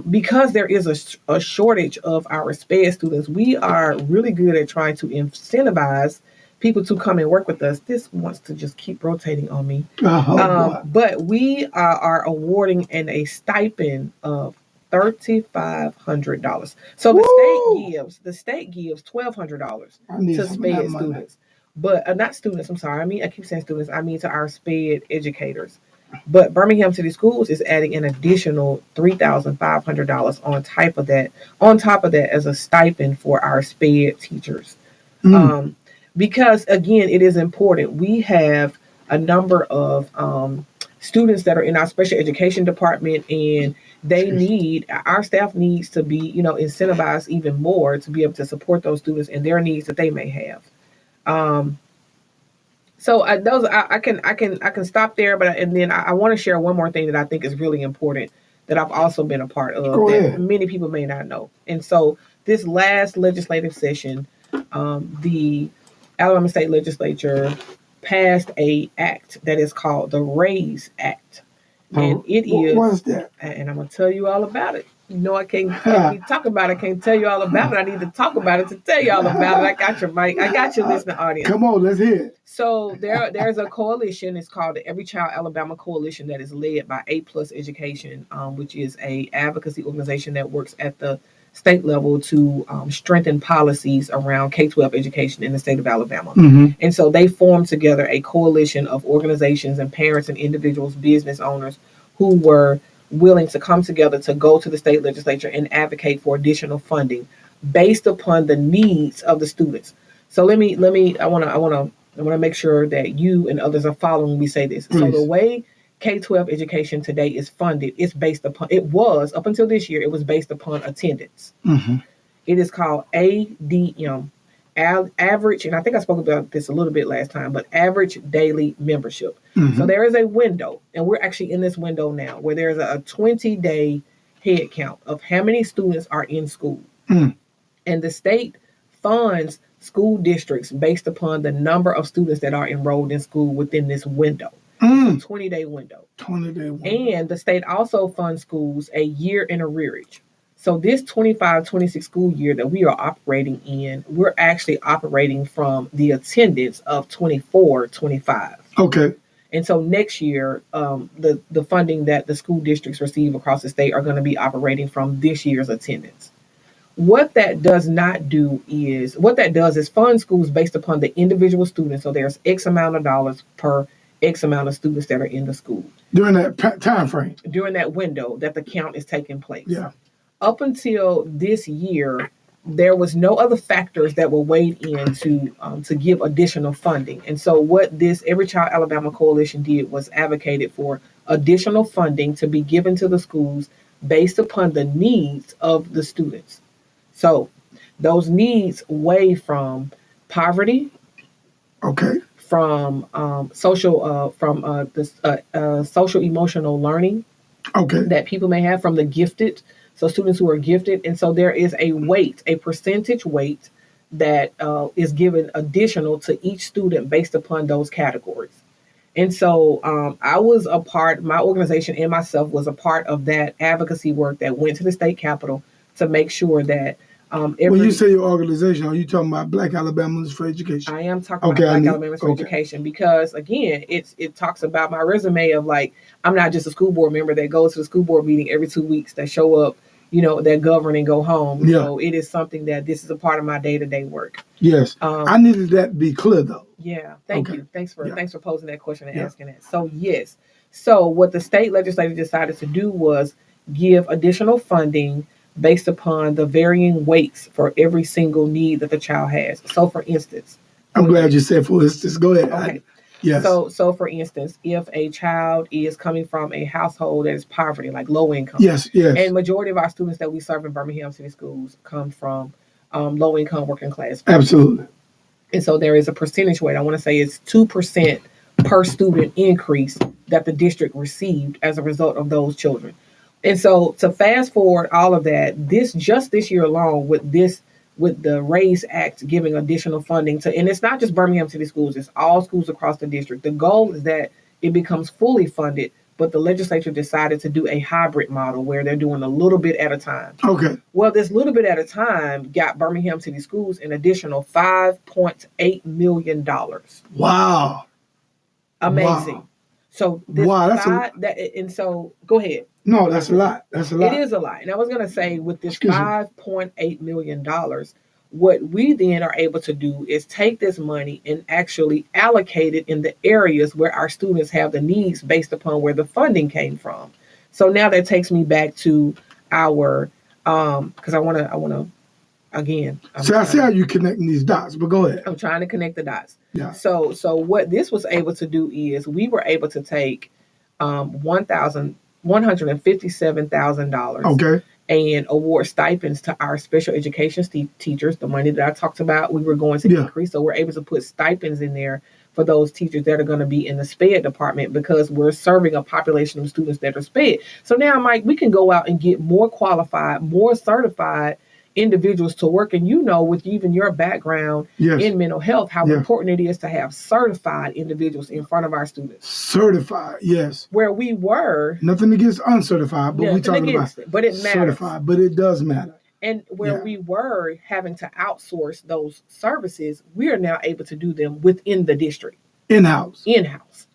Because there is a shortage of our SPED students, we are really good at trying to incentivize people to come and work with us. This wants to just keep rotating on me. But we are awarding a stipend of $3,500. So the state gives $1,200 to SPED students, but not students. I'm sorry. I keep saying students. I mean to our SPED educators. But Birmingham City Schools is adding an additional $3,500 on top of that. On top of that, as a stipend for our SPED teachers. Because again, it is important. We have a number of students that are in our special education department, and our staff needs to be, incentivized even more to be able to support those students and their needs that they may have. So I can stop there, and then I want to share one more thing that I think is really important that I've also been a part of that many people may not know. And so this last legislative session, the Alabama State Legislature passed a act that is called the RAISE Act. And it is. What is that? And I'm going to tell you all about it. I can't talk about it. I can't tell you all about it. I need to talk about it to tell you all about it. I got your mic. I got your listening audience. Come on, let's hear it. So there's a coalition. It's called the Every Child Alabama Coalition that is led by A+ Education, which is a advocacy organization that works at the state level to strengthen policies around K-12 education in the state of Alabama. And so they formed together a coalition of organizations and parents and individuals, business owners, who were willing to come together to go to the state legislature and advocate for additional funding based upon the needs of the students. So I want to make sure that you and others are following me say this. Please. So the way K-12 education today is funded, it was up until this year, it was based upon attendance. It is called ADM, average, and I think I spoke about this a little bit last time, but average daily membership. So there is a window, and we're actually in this window now, where there's a 20-day head count of how many students are in school. And the state funds school districts based upon the number of students that are enrolled in school within this window. It's a 20-day window. 20-day window. And the state also funds schools a year in arrearage. So this 25-26 school year that we are operating in, we're actually operating from the attendance of 24-25. Okay. And so next year, the funding that the school districts receive across the state are going to be operating from this year's attendance. What that does is fund schools based upon the individual students. So there's X amount of dollars per X amount of students that are in the school. During that time frame. During that window that the count is taking place. Yeah. Up until this year, there was no other factors that were weighed in to give additional funding. And so what this Every Child Alabama Coalition did was advocated for additional funding to be given to the schools based upon the needs of the students. So those needs weigh from poverty, from social emotional learning, that people may have, from the gifted, so students who are gifted. And so there is a percentage weight that is given additional to each student based upon those categories. And so my organization and myself was a part of that advocacy work that went to the state capitol to make sure that when you say your organization, are you talking about Black Alabamans for Education? I am talking about Black Alabamans for Education, because again, it talks about my resume of like, I'm not just a school board member that goes to the school board meeting every 2 weeks, that show up, that govern and go home. Yeah. So it is something that this is a part of my day-to-day work. Yes. I needed that to be clear though. Yeah. Thank you. Thanks for posing that question and asking that. So yes. So what the state legislature decided to do was give additional funding based upon the varying weights for every single need that the child has. So, for instance, I'm glad you said for instance. Go ahead. okay. Yes. So for instance, if a child is coming from a household that is poverty, like low income, yes, and majority of our students that we serve in Birmingham City Schools come from low income working class. Absolutely. And so there is a percentage rate. I want to say it's 2% per student increase that the district received as a result of those children. And so to fast forward all of that, this year alone with the RAISE Act giving additional funding to, and it's not just Birmingham City Schools, it's all schools across the district. The goal is that it becomes fully funded, but the legislature decided to do a hybrid model where they're doing a little bit at a time. Okay. Well, this little bit at a time got Birmingham City Schools an additional $5.8 million. Wow. Amazing. Wow. So this and so go ahead. No, that's a lot. That's a lot. It is a lot. And I was going to say with this $5.8 million, what we then are able to do is take this money and actually allocate it in the areas where our students have the needs based upon where the funding came from. So now that takes me back to our, because I want to, again. So I see how you connecting these dots, but go ahead. I'm trying to connect the dots. Yeah. So what this was able to do is we were able to take $157,000. Okay. And award stipends to our special education teachers. The money that I talked about, we were going to increase. So we're able to put stipends in there for those teachers that are going to be in the SPED department because we're serving a population of students that are SPED. So now, Mike, we can go out and get more qualified, more certified individuals to work. And with even your background in mental health, how important it is to have certified individuals in front of our students. Certified, yes. Where we were. Nothing against uncertified, but we're talking about but it matters. Certified, but it does matter. And where we were having to outsource those services, we are now able to do them within the district. In-house.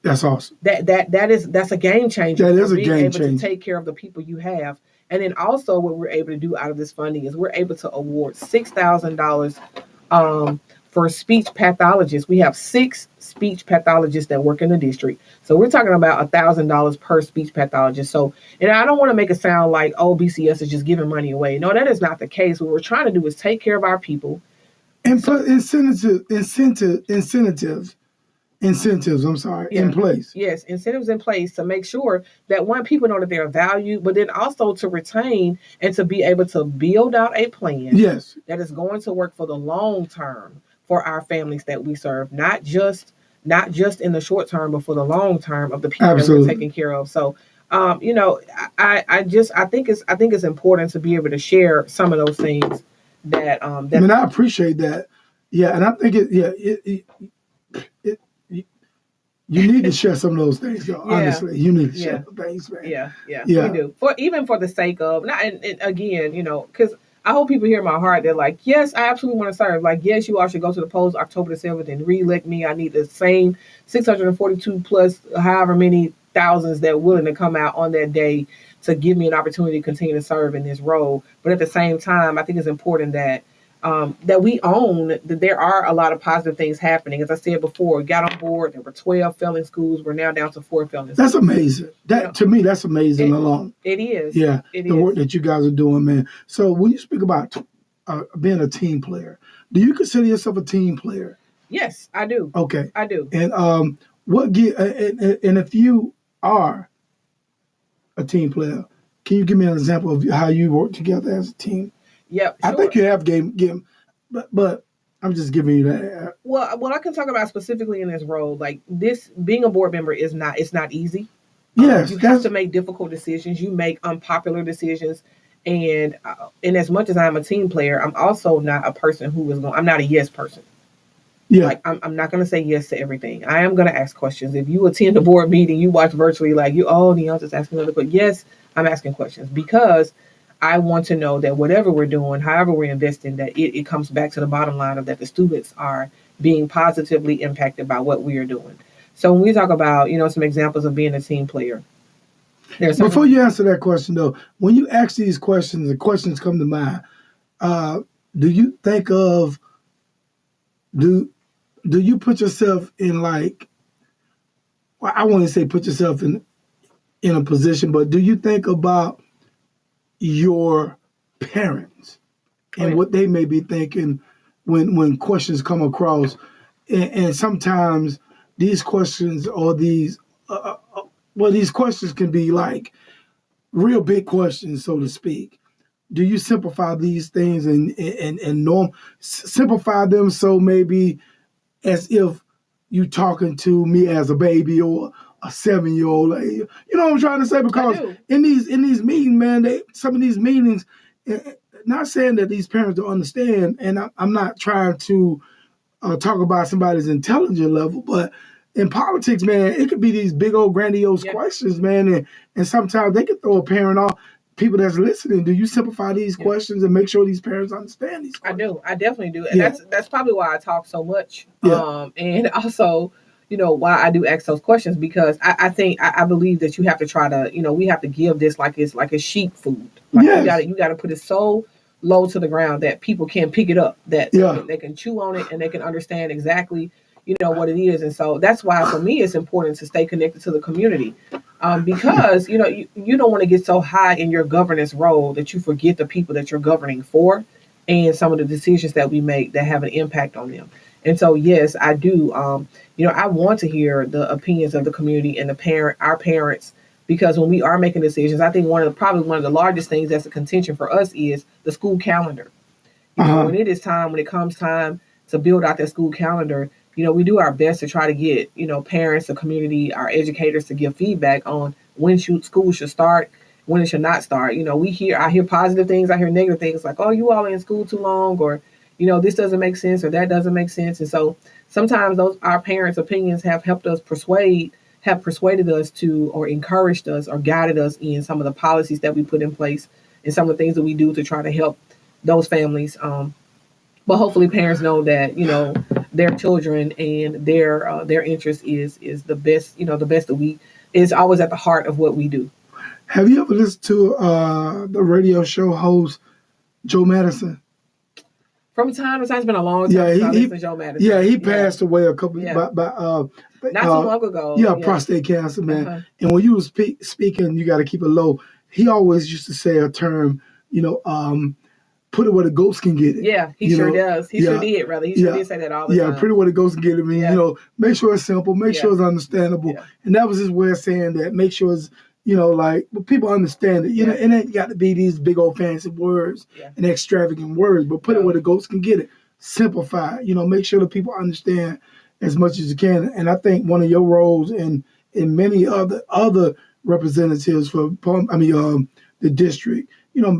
That's awesome. That's a game changer. That is a game changer. Being able to take care of the people you have. And then also what we're able to do out of this funding is we're able to award $6,000 for speech pathologists. We have 6 speech pathologists that work in the district. So we're talking about $1,000 per speech pathologist. So, and I don't want to make it sound like, BCS is just giving money away. No, that is not the case. What we're trying to do is take care of our people. And put incentives in place. Yes, incentives in place to make sure that people know that they're valued, but then also to retain and to be able to build out a plan that is going to work for the long term for our families that we serve, not just in the short term, but for the long term of the people that we're taking care of. So, I think it's important to be able to share some of those things that. I appreciate that. Yeah, and I think you need to share some of those things, though. Honestly, you need to share some things, man. Yeah, we do. For the sake of, and again, because I hope people hear my heart. They're like, yes, I absolutely want to serve. Like, yes, you all should go to the polls October the 7th and re-elect me. I need the same 642 plus however many thousands that are willing to come out on that day to give me an opportunity to continue to serve in this role. But at the same time, I think it's important that we own that there are a lot of positive things happening. As I said before, we got on board. There were 12 failing schools. We're now down to 4 failing schools. That's amazing. To me, that's amazing alone. It is. Yeah, the work that you guys are doing, man. So when you speak about being a team player, do you consider yourself a team player? Yes, I do. Okay, I do. And and if you are a team player, can you give me an example of how you work together as a team? Yep, sure. I think you have game, but I'm just giving you that. Well, I can talk about specifically in this role. Like this, being a board member it's not easy. Yes, you have to make difficult decisions. You make unpopular decisions, and as much as I'm a team player, I'm also not a person I'm not a yes person. Yeah, like I'm not going to say yes to everything. I am going to ask questions. If you attend a board meeting, you watch virtually, like Neon's just asking another question. Yes, I'm asking questions because I want to know that whatever we're doing, however we're investing, that it comes back to the bottom line of that the students are being positively impacted by what we are doing. So when we talk about, some examples of being a team player. Before you answer that question, though, when you ask these questions, the questions come to mind. Do you think of, do you put yourself in like, well, I want to say put yourself in a position, but do you think about your parents and what they may be thinking when questions come across. And sometimes these questions or these these questions can be like real big questions, so to speak. Do you simplify these things and simplify them so maybe as if you talking to me as a baby or a 7-year-old? You know what I'm trying to say? Because in these meetings, man, some of these meetings, not saying that these parents don't understand, and I'm not trying to talk about somebody's intelligence level, but in politics, man, it could be these big old grandiose questions, man, and sometimes they can throw a parent off. People that's listening, do you simplify these questions and make sure these parents understand these questions? I do. I definitely do. And that's probably why I talk so much. And also, why I do ask those questions, because I believe that you have to try to, we have to give this like it's sheep food. Like you gotta put it so low to the ground that people can pick it up, that they can chew on it and they can understand exactly, what it is. And so that's why for me it's important to stay connected to the community. Because you don't want to get so high in your governance role that you forget the people that you're governing for and some of the decisions that we make that have an impact on them. And so, yes, I do. I want to hear the opinions of the community and our parents, because when we are making decisions, I think probably one of the largest things that's a contention for us is the school calendar. When it comes time to build out that school calendar, we do our best to try to get, parents, the community, our educators to give feedback on when school should start, when it should not start. I hear positive things, I hear negative things like, oh, you all are in school too long, or, this doesn't make sense or that doesn't make sense. And so sometimes our parents' opinions have helped us persuaded us to, or encouraged us or guided us in some of the policies that we put in place and some of the things that we do to try to help those families. But hopefully parents know that, their children and their interest is the best, the best that is always at the heart of what we do. Have you ever listened to the radio show host Joe Madison? From time to time, it's been a long time since I listened to Joe Madison. Yeah, he passed away a couple not too long ago. Yeah, prostate cancer, man. And when you was speaking, you got to keep it low. He always used to say a term, put it where the ghost can get it. Yeah, he sure does. He sure did, rather. He sure did say that all the time. Yeah, put it where the ghost can get it. I mean, make sure it's simple, make sure it's understandable. Yeah. And that was his way of saying that. Make sure it's, people understand it. And it got to be these big old fancy words and extravagant words, but put it where the ghost can get it. Simplify, make sure that people understand as much as you can. And I think one of your roles in many other representatives for, the district,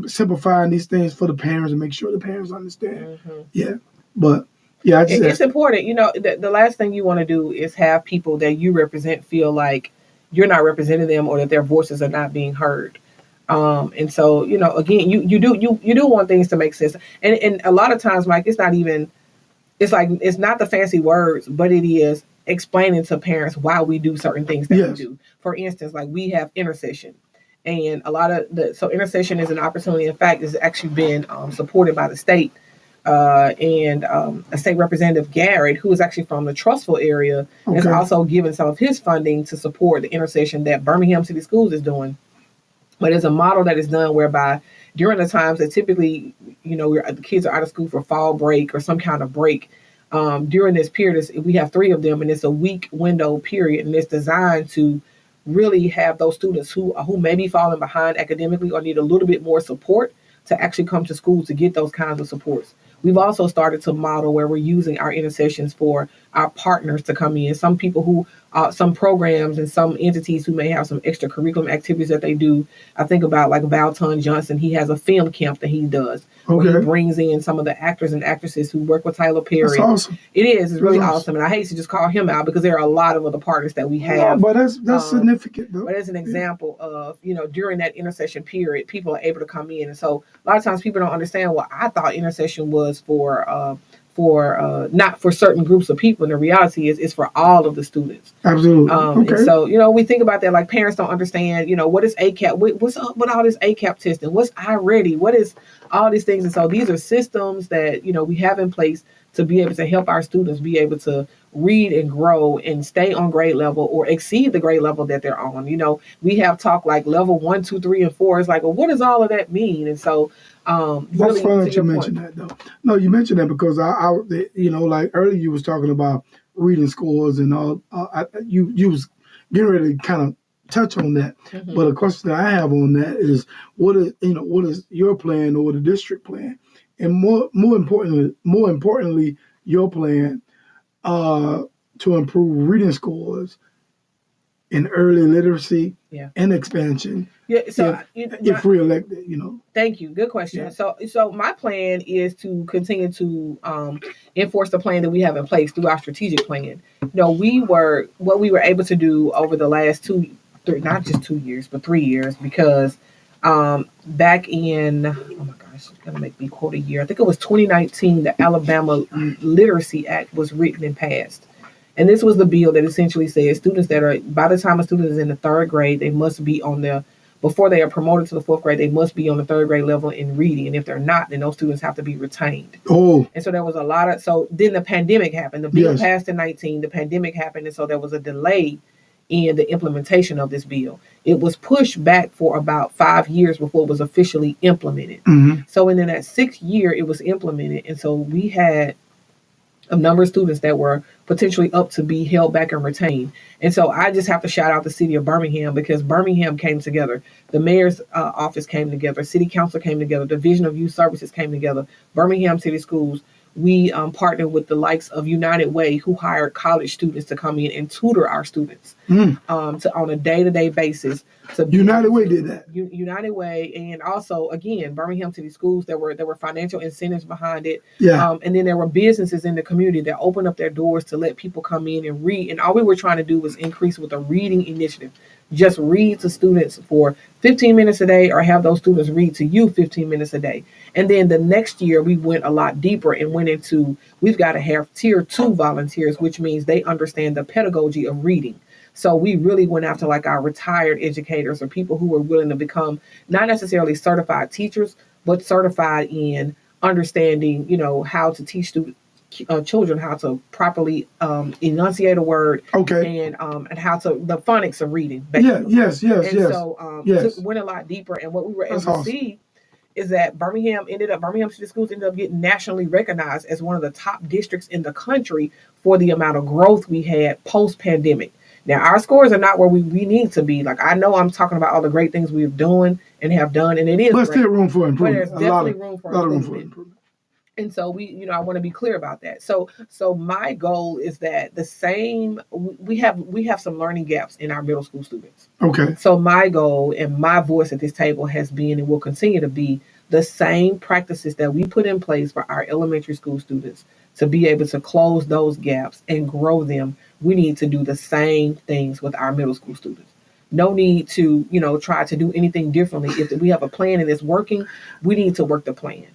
simplifying these things for the parents and make sure the parents understand. Mm-hmm. Yeah. But it's important. The last thing you want to do is have people that you represent feel like you're not representing them or that their voices are not being heard. And so, again, you do want things to make sense. And a lot of times, Mike, it's not the fancy words, but it is explaining to parents why we do certain things that we do. For instance, like we have intercession. And so intercession is an opportunity. In fact, it's actually been supported by the state. And a state representative, Garrett, who is actually from the Trussville area, is also given some of his funding to support the intercession that Birmingham City Schools is doing. But it's a model that is done whereby during the times that typically, the kids are out of school for fall break or some kind of break, during this period, we have 3 of them, and it's a week window period, and it's designed to really have those students who may be falling behind academically or need a little bit more support to actually come to school to get those kinds of supports. We've also started to model where we're using our intercessions for our partners to come in. Some people who, some programs and some entities who may have some extracurricular activities that they do. I think about like Valton Johnson. He has a film camp that he does. Where he brings in some of the actors and actresses who work with Tyler Perry. That's awesome. It is. It's really awesome. And I hate to just call him out because there are a lot of other partners that we have. Yeah, but that's significant, though. But as an example of, during that intercession period, people are able to come in. And so a lot of times people don't understand, well, I thought intercession was for not for certain groups of people. And the reality is it's for all of the students. Absolutely. And so, we think about that, like parents don't understand, what is ACAP? What's up with all this ACAP testing? What's iReady? What is all these things? And so these are systems that, we have in place to be able to help our students be able to read and grow and stay on grade level or exceed the grade level that they're on. We have talk like level 1, 2, 3, and 4. It's like, well, what does all of that mean? And so, That's really, funny to that you your mentioned point. that, though. No, you mentioned that because like earlier you was talking about reading scores and all. You was getting ready to kind of touch on that. Mhm. But a question that I have on that is, what is your plan or the district plan, and more importantly, your plan to improve reading scores in early literacy Yeah. and expansion Yeah. So, if reelected, Thank you. Good question. Yeah. So my plan is to continue to enforce the plan that we have in place through our strategic plan. What we were able to do over the last not just 2 years, but 3 years, because back in, oh my gosh, it's gonna make me quote a year. I think it was 2019. The Alabama Literacy Act was written and passed. And this was the bill that essentially says students that are, by the time a student is in the third grade, they must be before they are promoted to the fourth grade, they must be on the third grade level in reading. And if they're not, then those students have to be retained. Oh. And so there was so then the pandemic happened. The bill passed in 19, the pandemic happened. And so there was a delay in the implementation of this bill. It was pushed back for about 5 years before it was officially implemented. Mm-hmm. So in that 6th year, it was implemented. And so we had a number of students that were potentially up to be held back and retained. And so I just have to shout out the city of Birmingham, because Birmingham came together. The mayor's office came together. City council came together. Division of Youth Services came together. Birmingham City Schools. We partnered with the likes of United Way, who hired college students to come in and tutor our students on a day-to-day basis. So United Way did that. United Way, and also again Birmingham City Schools. There were financial incentives behind it. Yeah. And then there were businesses in the community that opened up their doors to let people come in and read. And all we were trying to do was increase with a reading initiative. Just read to students for 15 minutes a day, or have those students read to you 15 minutes a day. And then the next year we went a lot deeper and went into, we've got to have tier 2 volunteers, which means they understand the pedagogy of reading. So we really went after like our retired educators, or people who were willing to become not necessarily certified teachers, but certified in understanding, how to teach children how to properly enunciate a word. Okay. And how to, the phonics of reading. Basically. Yeah. Yes. So went a lot deeper. And what we were able to see is that Birmingham City Schools ended up getting nationally recognized as one of the top districts in the country for the amount of growth we had post-pandemic. Now, our scores are not where we need to be. Like, I know I'm talking about all the great things we've done, and it is. But still room for improvement. But there's definitely room for improvement. And so I want to be clear about that. So my goal is that we have some learning gaps in our middle school students. Okay. So my goal and my voice at this table has been, and will continue to be, the same practices that we put in place for our elementary school students to be able to close those gaps and grow them. We need to do the same things with our middle school students. No need to, try to do anything differently. If we have a plan and it's working, we need to work the plan.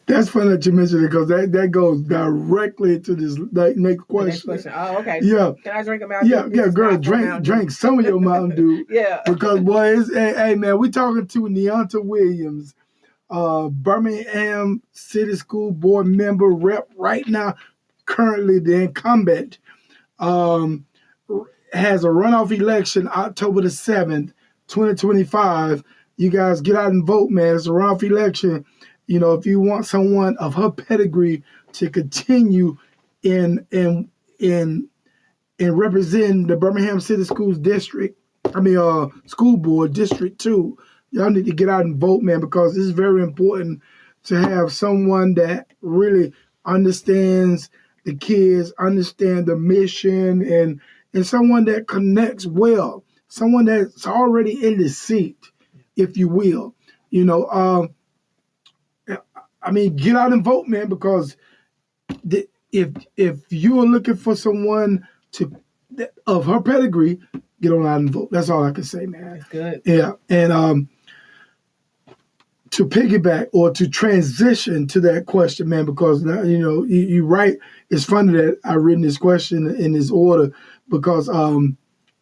That's funny that you mentioned it, because that goes directly to this next question. Next question. Oh, okay. Yeah. Can I drink a Mountain Dew? Yeah, girl, drink some of your Mountain Dew. Yeah. Because boy, hey man, we talking to Neonta Williams, Birmingham City School Board member rep right now, currently the incumbent, has a runoff election October the 7th, 2025. You guys get out and vote, man. It's a runoff election. If you want someone of her pedigree to continue in representing the Birmingham City Schools District, School Board District 2, y'all need to get out and vote, man, because it's very important to have someone that really understands the kids, understand the mission, and someone that connects well, someone that's already in the seat, if you will. Get out and vote, man, because if you're looking for someone of her pedigree, get on out and vote. That's all I can say, man. That's good. Yeah, and to piggyback or to transition to that question, man, because you're right. It's funny that I written this question in this order, because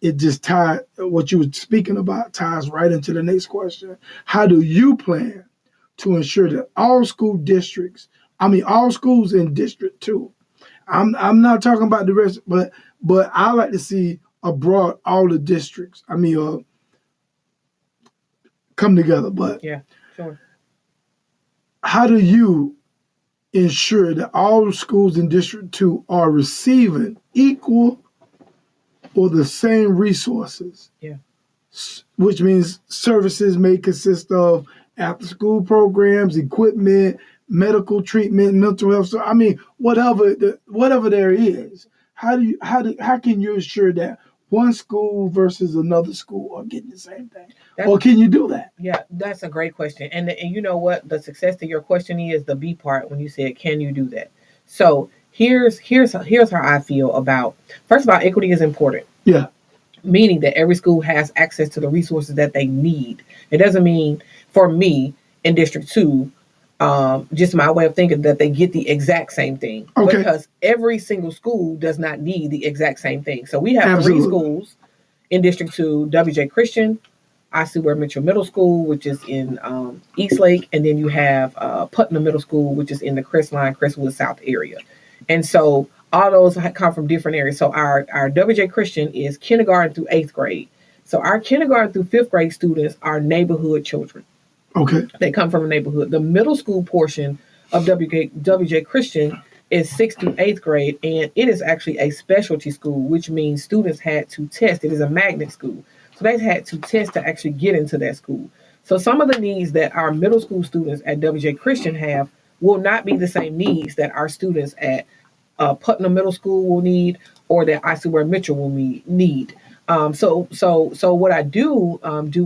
it just tied, what you were speaking about ties right into the next question. How do you plan to ensure that all school districts I mean, all schools in District 2. I'm not talking about the rest, but I like to see abroad all the districts. I mean, come together. But Yeah, sure. how do you ensure that all the schools in District 2 are receiving equal or the same resources? Yeah. Which means services may consist of after-school programs, equipment, medical treatment, mental health. So I mean, whatever there is, how can you ensure that one school versus another school are getting the same thing, or can you do that? Yeah, that's a great question. And you know what? The success to your question is the B part when you said, "Can you do that?" So here's how I feel about. First of all, equity is important. Yeah. Meaning that every school has access to the resources that they need. It doesn't mean for me in District 2, just my way of thinking, that they get the exact same thing. Okay. Because every single school does not need the exact same thing. So we have Absolutely. 3 schools in District 2, WJ Christian, I see where Mitchell Middle School, which is in Eastlake, and then you have Putnam Middle School, which is in the Crestwood South area. And so all those come from different areas. So our WJ Christian is kindergarten through 8th grade. So our kindergarten through 5th grade students are neighborhood children. Okay. They come from a neighborhood. The middle school portion of WJ Christian is 6th through 8th grade, and it is actually a specialty school, which means students had to test. It is a magnet school. So they had to test to actually get into that school. So some of the needs that our middle school students at WJ Christian have will not be the same needs that our students at Putnam Middle School will need, or that I see where Mitchell will need. So what I do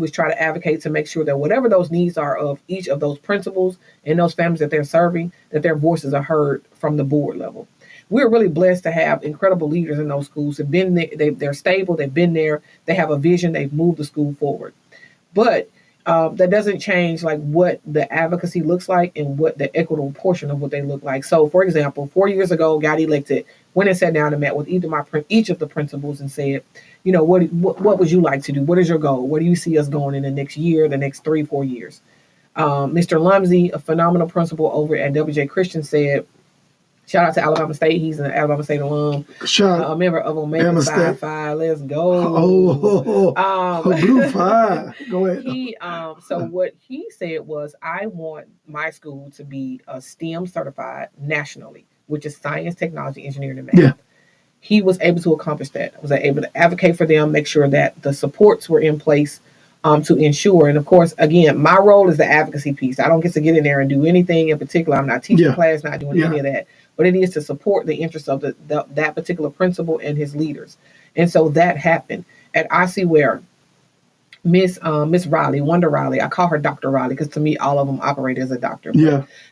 is try to advocate to make sure that whatever those needs are of each of those principals and those families that they're serving, that their voices are heard from the board level. We're really blessed to have incredible leaders in those schools. They've been there, they're stable, they've been there, they have a vision, they've moved the school forward. But that doesn't change like what the advocacy looks like and what the equitable portion of what they look like. So, for example, 4 years ago, got elected, went and sat down and met with each of the principals and said, you know, what would you like to do? What is your goal? Where do you see us going in the next year, the next 3-4 years? Mr. Lumsey, a phenomenal principal over at WJ Christian, said, shout out to Alabama State. He's an Alabama State alum. A member of Omega Psi Phi. Let's go. Blue Phi. Go ahead. So what he said was, I want my school to be STEM certified nationally, which is science, technology, engineering, and math. Yeah. He was able to accomplish that. Was able to advocate for them, make sure that the supports were in place to ensure. And of course, again, my role is the advocacy piece. I don't get to get in there and do anything in particular. I'm not teaching class, not doing any of that. But it is to support the interests of that particular principal and his leaders. And so that happened. And I see where Miss Riley, Wanda Riley, I call her Dr. Riley because to me, all of them operate as a doctor.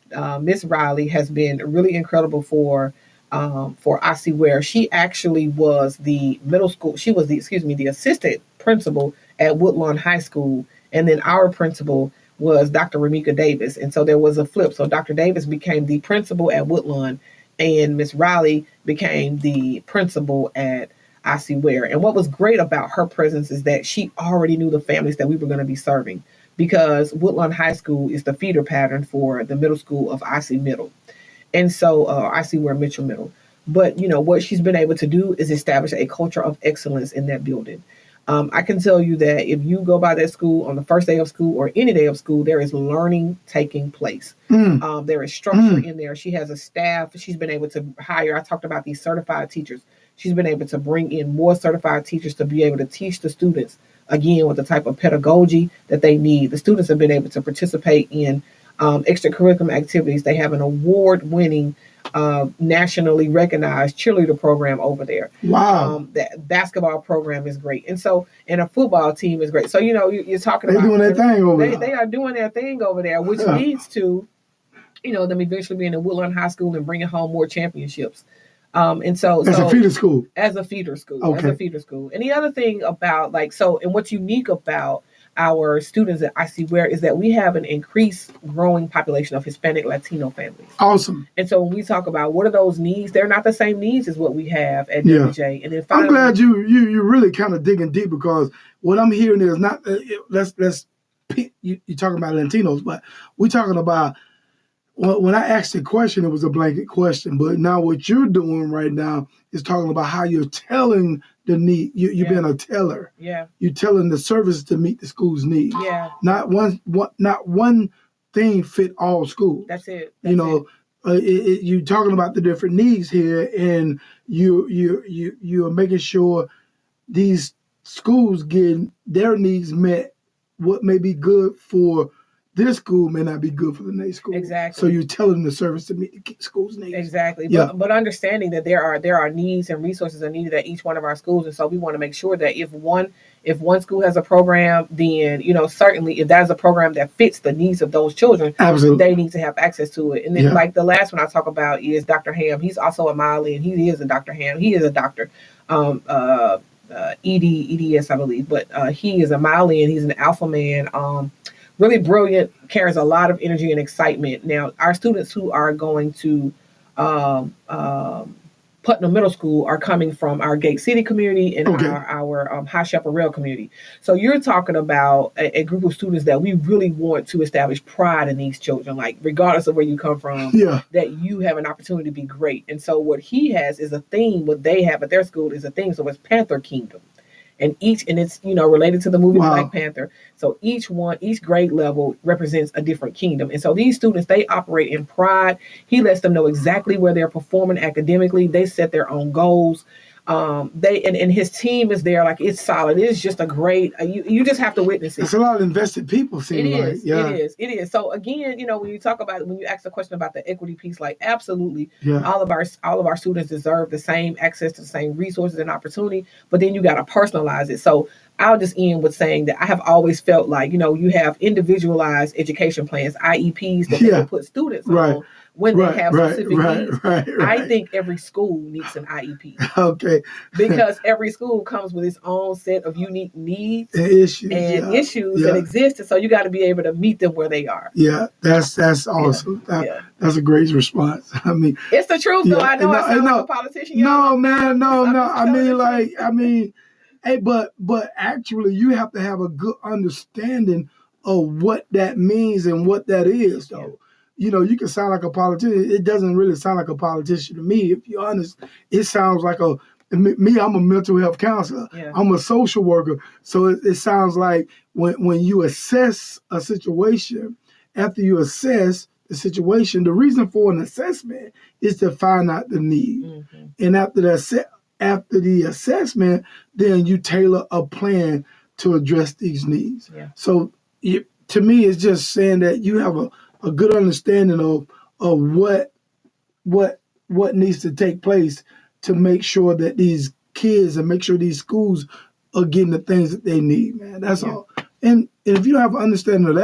But, Miss Riley has been really incredible for I see where she actually was the middle school. She was the assistant principal at Woodlawn High School. And then our principal was Dr. Ramika Davis. And so there was a flip. So Dr. Davis became the principal at Woodlawn and Miss Riley became the principal at I See Where. And what was great about her presence is that she already knew the families that we were going to be serving because Woodlawn High School is the feeder pattern for the middle school of I See Middle. And so I see where Mitchell Middle. But, you know, what she's been able to do is establish a culture of excellence in that building. I can tell you that if you go by that school on the first day of school or any day of school, there is learning taking place. There is structure in there. She has a staff. She's been able to hire. I talked about these certified teachers. She's been able to bring in more certified teachers to be able to teach the students, again, with the type of pedagogy that they need. The students have been able to participate in extracurricular activities. They have an award-winning, nationally recognized cheerleader program over there. Wow. That basketball program is great. And so, and a football team is great. So, you know, you're talking about. They're doing their thing over there. They are doing their thing over there, which leads to, you know, them eventually being in Woodlawn High School and bringing home more championships. And so as a feeder school. As a feeder school. Okay. As a feeder school. And the other thing about and what's unique about our students at I See Where is that we have an increased growing population of Hispanic Latino families. Awesome. And so when we talk about what are those needs, they're not the same needs as what we have at WJ. And then finally, I'm glad you really kind of digging deep because what I'm hearing is not you're talking about Latinos, but we're talking about when I asked the question, it was a blanket question. But now what you're doing right now is talking about how you're telling the need. You're being a teller. Yeah. You're telling the service to meet the school's needs. Yeah. Not one thing fit all schools. That's it. You're talking about the different needs here, and you're making sure these schools get their needs met. What may be good for this school may not be good for the next school. Exactly. So you're telling the service to meet the school's needs. Exactly. Yeah. But understanding that there are needs and resources are needed at each one of our schools, and so we want to make sure that if one school has a program, then certainly if that is a program that fits the needs of those children, absolutely, they need to have access to it. And then like the last one I talk about is Dr. Ham. He's also a Miley, and he is a Dr. Ham. He is a doctor. EDS, I believe, but he is a Miley and he's an alpha man. Really brilliant, carries a lot of energy and excitement. Now, our students who are going to Putnam Middle School are coming from our Gate City community and our High Chaparral community. So you're talking about a group of students that we really want to establish pride in these children, like regardless of where you come from, that you have an opportunity to be great. And so what he has is a theme, what they have at their school is a theme. So it's Panther Kingdom. And it's related to the movie Black Panther. So each grade level represents a different kingdom. And so these students, they operate in pride. He lets them know exactly where they're performing academically. They set their own goals. And his team is there, like it's solid. It's just a great. You just have to witness it. It's a lot of invested people. It is. So again, when you talk about when you ask the question about the equity piece, like absolutely, all of our students deserve the same access to the same resources and opportunity. But then you got to personalize it. So I'll just end with saying that I have always felt like you have individualized education plans, IEPs that they will put students on. When they have specific needs. I think every school needs an IEP. Okay. Because every school comes with its own set of unique needs and issues that exist. And so you got to be able to meet them where they are. Yeah, that's awesome. That's a great response. I mean, it's the truth, though. I know I sound like a politician. No. Hey, but actually, you have to have a good understanding of what that means and what that is, though. Yeah. You can sound like a politician. It doesn't really sound like a politician to me. If you're honest, it sounds like me. I'm a mental health counselor. Yeah. I'm a social worker. So it sounds like when you assess a situation, after you assess the situation, the reason for an assessment is to find out the need. Mm-hmm. And after the assessment, then you tailor a plan to address these needs. Yeah. So to me, it's just saying that you have a good understanding of what needs to take place to make sure that these kids and make sure these schools are getting the things that they need, man. That's all. And if you don't have an understanding of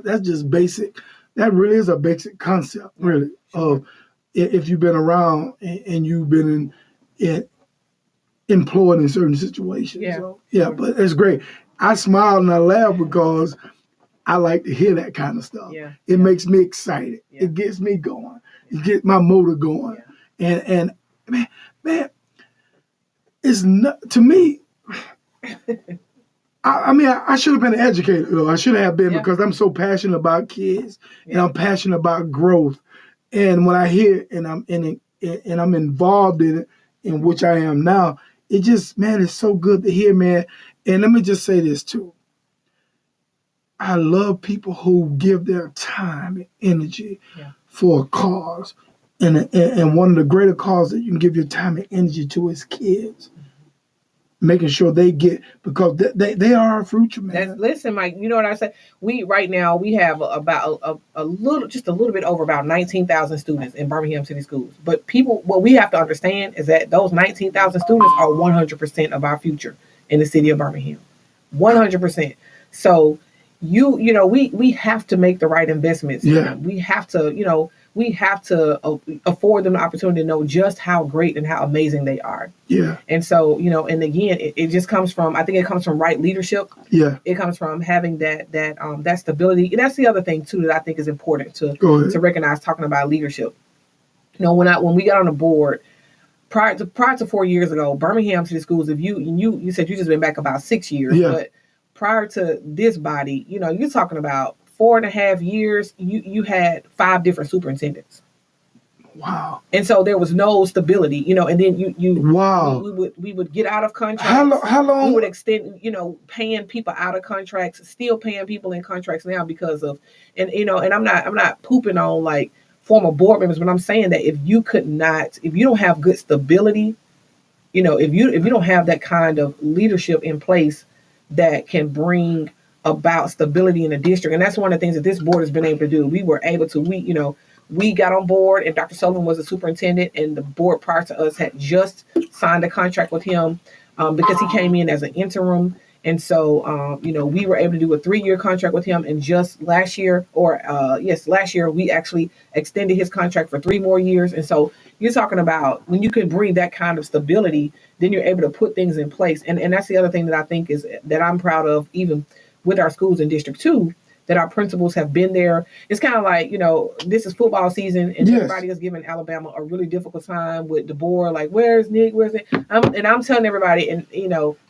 that's just basic. That really is a basic concept, really. If you've been around and you've been employed in certain situations. Yeah. So, but it's great. I smile and I laugh because I like to hear that kind of stuff. Yeah. It makes me excited. Yeah. It gets me going. It gets my motor going. Yeah. And man, it's not, to me, I should have been an educator, though. I should have been because I'm so passionate about kids and I'm passionate about growth. And when I hear and I'm involved in it, in which I am now, it just, man, it's so good to hear, man. And let me just say this too. I love people who give their time and energy for a cause. And one of the greater causes that you can give your time and energy to is kids. Making sure they get, because they are our future, man. Listen, Mike, you know what I said? Right now we have about a little bit over about 19,000 students in Birmingham City Schools. But what we have to understand is that those 19,000 students are 100% of our future in the city of Birmingham. 100%. So we have to make the right investments. Yeah. We have to afford them the opportunity to know just how great and how amazing they are. Yeah. And so, and again, it just comes from, I think it comes from right leadership. Yeah. It comes from having that stability. And that's the other thing too, that I think is important to recognize, talking about leadership. When we got on the board, prior to 4 years ago, Birmingham City Schools, if you said you just been back about 6 years, but prior to this body, you're talking about 4.5 years, you had 5 different superintendents. Wow. And so there was no stability, and then wow. We would get out of contracts. How long? We would extend, paying people out of contracts, still paying people in contracts now because of, and I'm not pooping on like former board members, but I'm saying that if you don't have good stability, if you don't have that kind of leadership in place that can bring about stability in the district, and that's one of the things that this board has been able to do. We were able to, we got on board, and Dr. Sullivan was the superintendent, and the board prior to us had just signed a contract with him because he came in as an interim. And so, we were able to do a 3-year contract with him. And just last year, last year, we actually extended his contract for 3 more years. And so you're talking about when you can bring that kind of stability, then you're able to put things in place. And that's the other thing that I think is that I'm proud of, even with our schools in District 2, that our principals have been there. It's kind of like, this is football season, and everybody is giving Alabama a really difficult time with the board. Like, where's Nick? Where's it? I'm telling everybody, and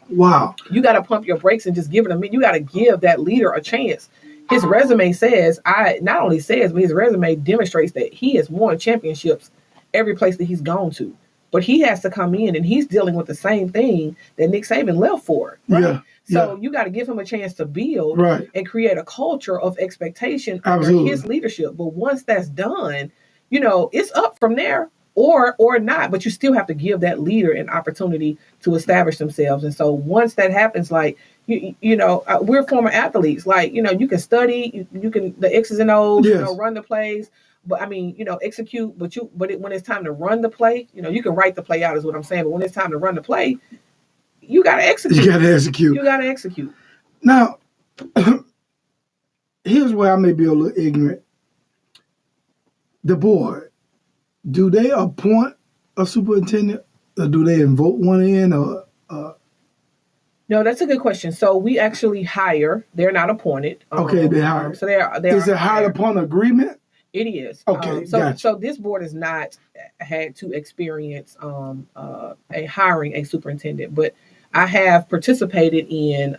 wow, you got to pump your brakes and just give it a minute. You got to give that leader a chance. His resume says, not only says, but his resume demonstrates that he has won championships every place that he's gone to. But he has to come in, and he's dealing with the same thing that Nick Saban left for. Right? Yeah. So you got to give him a chance to build and create a culture of expectation under his leadership. But once that's done, it's up from there or not. But you still have to give that leader an opportunity to establish themselves. And so once that happens, like, we're former athletes. Like, you can study, you can the X's and O's, run the plays. But I mean, execute. But when it's time to run the play, you can write the play out is what I'm saying. But when it's time to run the play, you got to execute. You got to execute. Now, here's where I may be a little ignorant. The board, do they appoint a superintendent, or do they vote one in? Or no, that's a good question. So we actually hire. They're not appointed. Okay, they hire. So they are. Is it hired upon agreement? It is. Okay, so this board has not had to experience a hiring a superintendent, but I have participated in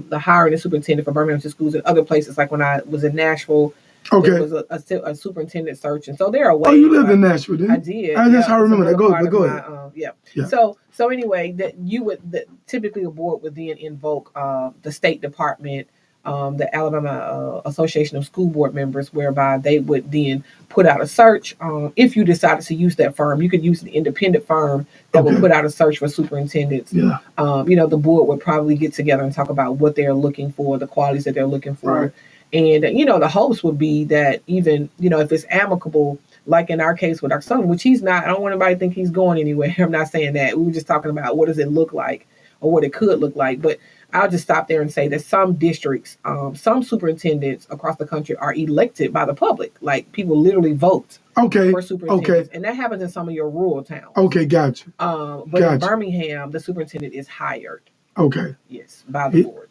the hiring a superintendent for Birmingham City Schools and other places. Like when I was in Nashville, there was a superintendent search, and so there are ways. Oh, you lived in Nashville, didn't you? I did. That's how I remember that. Go ahead. Yeah. So anyway, that you would typically a board would then invoke the State Department, the Alabama Association of School Board Members, whereby they would then put out a search. If you decided to use that firm, you could use an independent firm that would put out a search for superintendents. Yeah. The board would probably get together and talk about what they're looking for, the qualities that they're looking for. Right. And, the hopes would be that even, if it's amicable, like in our case with our son, which he's not, I don't want anybody to think he's going anywhere. I'm not saying that. We were just talking about what does it look like or what it could look like. But I'll just stop there and say that some districts, some superintendents across the country are elected by the public. Like people literally vote for superintendents. And that happens in some of your rural towns. Okay, gotcha. But in Birmingham, the superintendent is hired. Okay. Yes, by the board.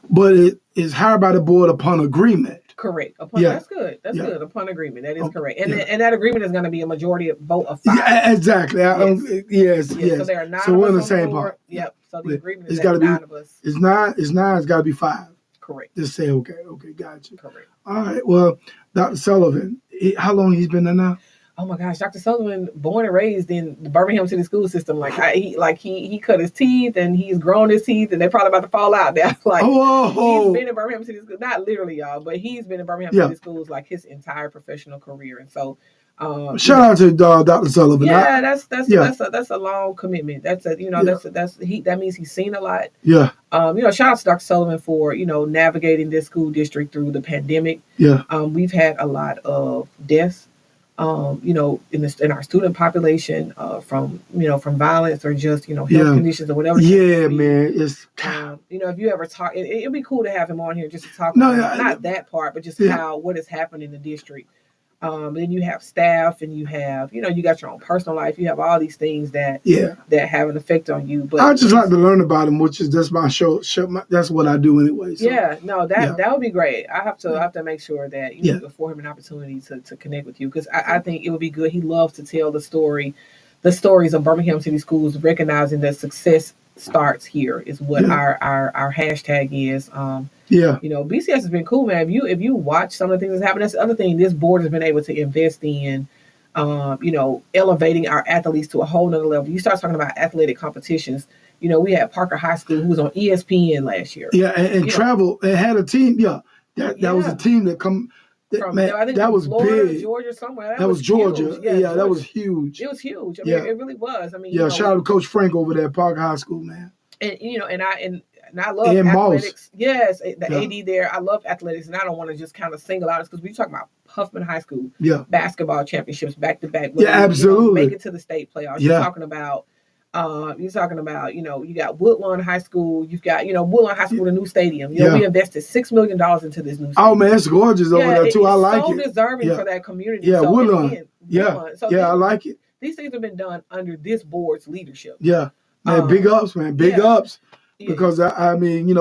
But it is hired by the board upon agreement. Correct. That's good. That's good. Upon agreement. That is correct. And that agreement is going to be a majority vote of 5. Yeah, exactly. Yes. So there are 9 so of we're us in the same part. Yep. So the agreement is that 9 of us. It's 9. It's got to be 5. Correct. Just say okay, gotcha. Correct. All right. Well, Dr. Sullivan, how long he's been there now? Oh my gosh, Dr. Sullivan, born and raised in the Birmingham City School System. He cut his teeth and he's grown his teeth and they're probably about to fall out now. He's been in Birmingham City Schools, not literally y'all, but he's been in Birmingham City Schools like his entire professional career. And so, shout out to Dr. Sullivan. Yeah, that's a long commitment. That means he's seen a lot. Yeah. Shout out to Dr. Sullivan for navigating this school district through the pandemic. Yeah. We've had a lot of deaths. In our student population, from violence or just health conditions or whatever. Yeah, man. It's if you ever talk, it'd be cool to have him on here just to talk about not that part, but just what has happened in the district. Then you have staff, and you have you got your own personal life. You have all these things that have an effect on you. But I just like to learn about him, which is that's my show. That's what I do anyway. So. That would be great. I have to make sure that afford him an opportunity to connect with you, because I think it would be good. He loves to tell the stories of Birmingham City Schools, recognizing the success starts here is what our hashtag is. BCS has been cool, man. If you watch some of the things that's happening, that's the other thing this board has been able to invest in. Elevating our athletes to a whole nother level. You start talking about athletic competitions. We had Parker High School who was on ESPN last year. Yeah, and travel and had a team. Yeah, that was a team that come. I think that was Florida, big. Georgia, somewhere. That was Georgia. Yeah, Georgia. That was huge. It was huge. I mean, it really was. I mean, shout out to Coach Frank over there at Parker High School, man. And I love athletics. Yes, the AD there. I love athletics, and I don't want to just kind of single out because we talking about Huffman High School basketball championships back to back. Absolutely. Make it to the state playoffs. You're talking about. You got Woodlawn High School. You've got, Woodlawn High School, the new stadium. We invested $6 million into this new stadium. Oh man, it's gorgeous over there too. I like it. So deserving for that community. Yeah, so, Woodlawn. I like it. These things have been done under this board's leadership. Yeah, man, big ups, man, big ups. Because I mean,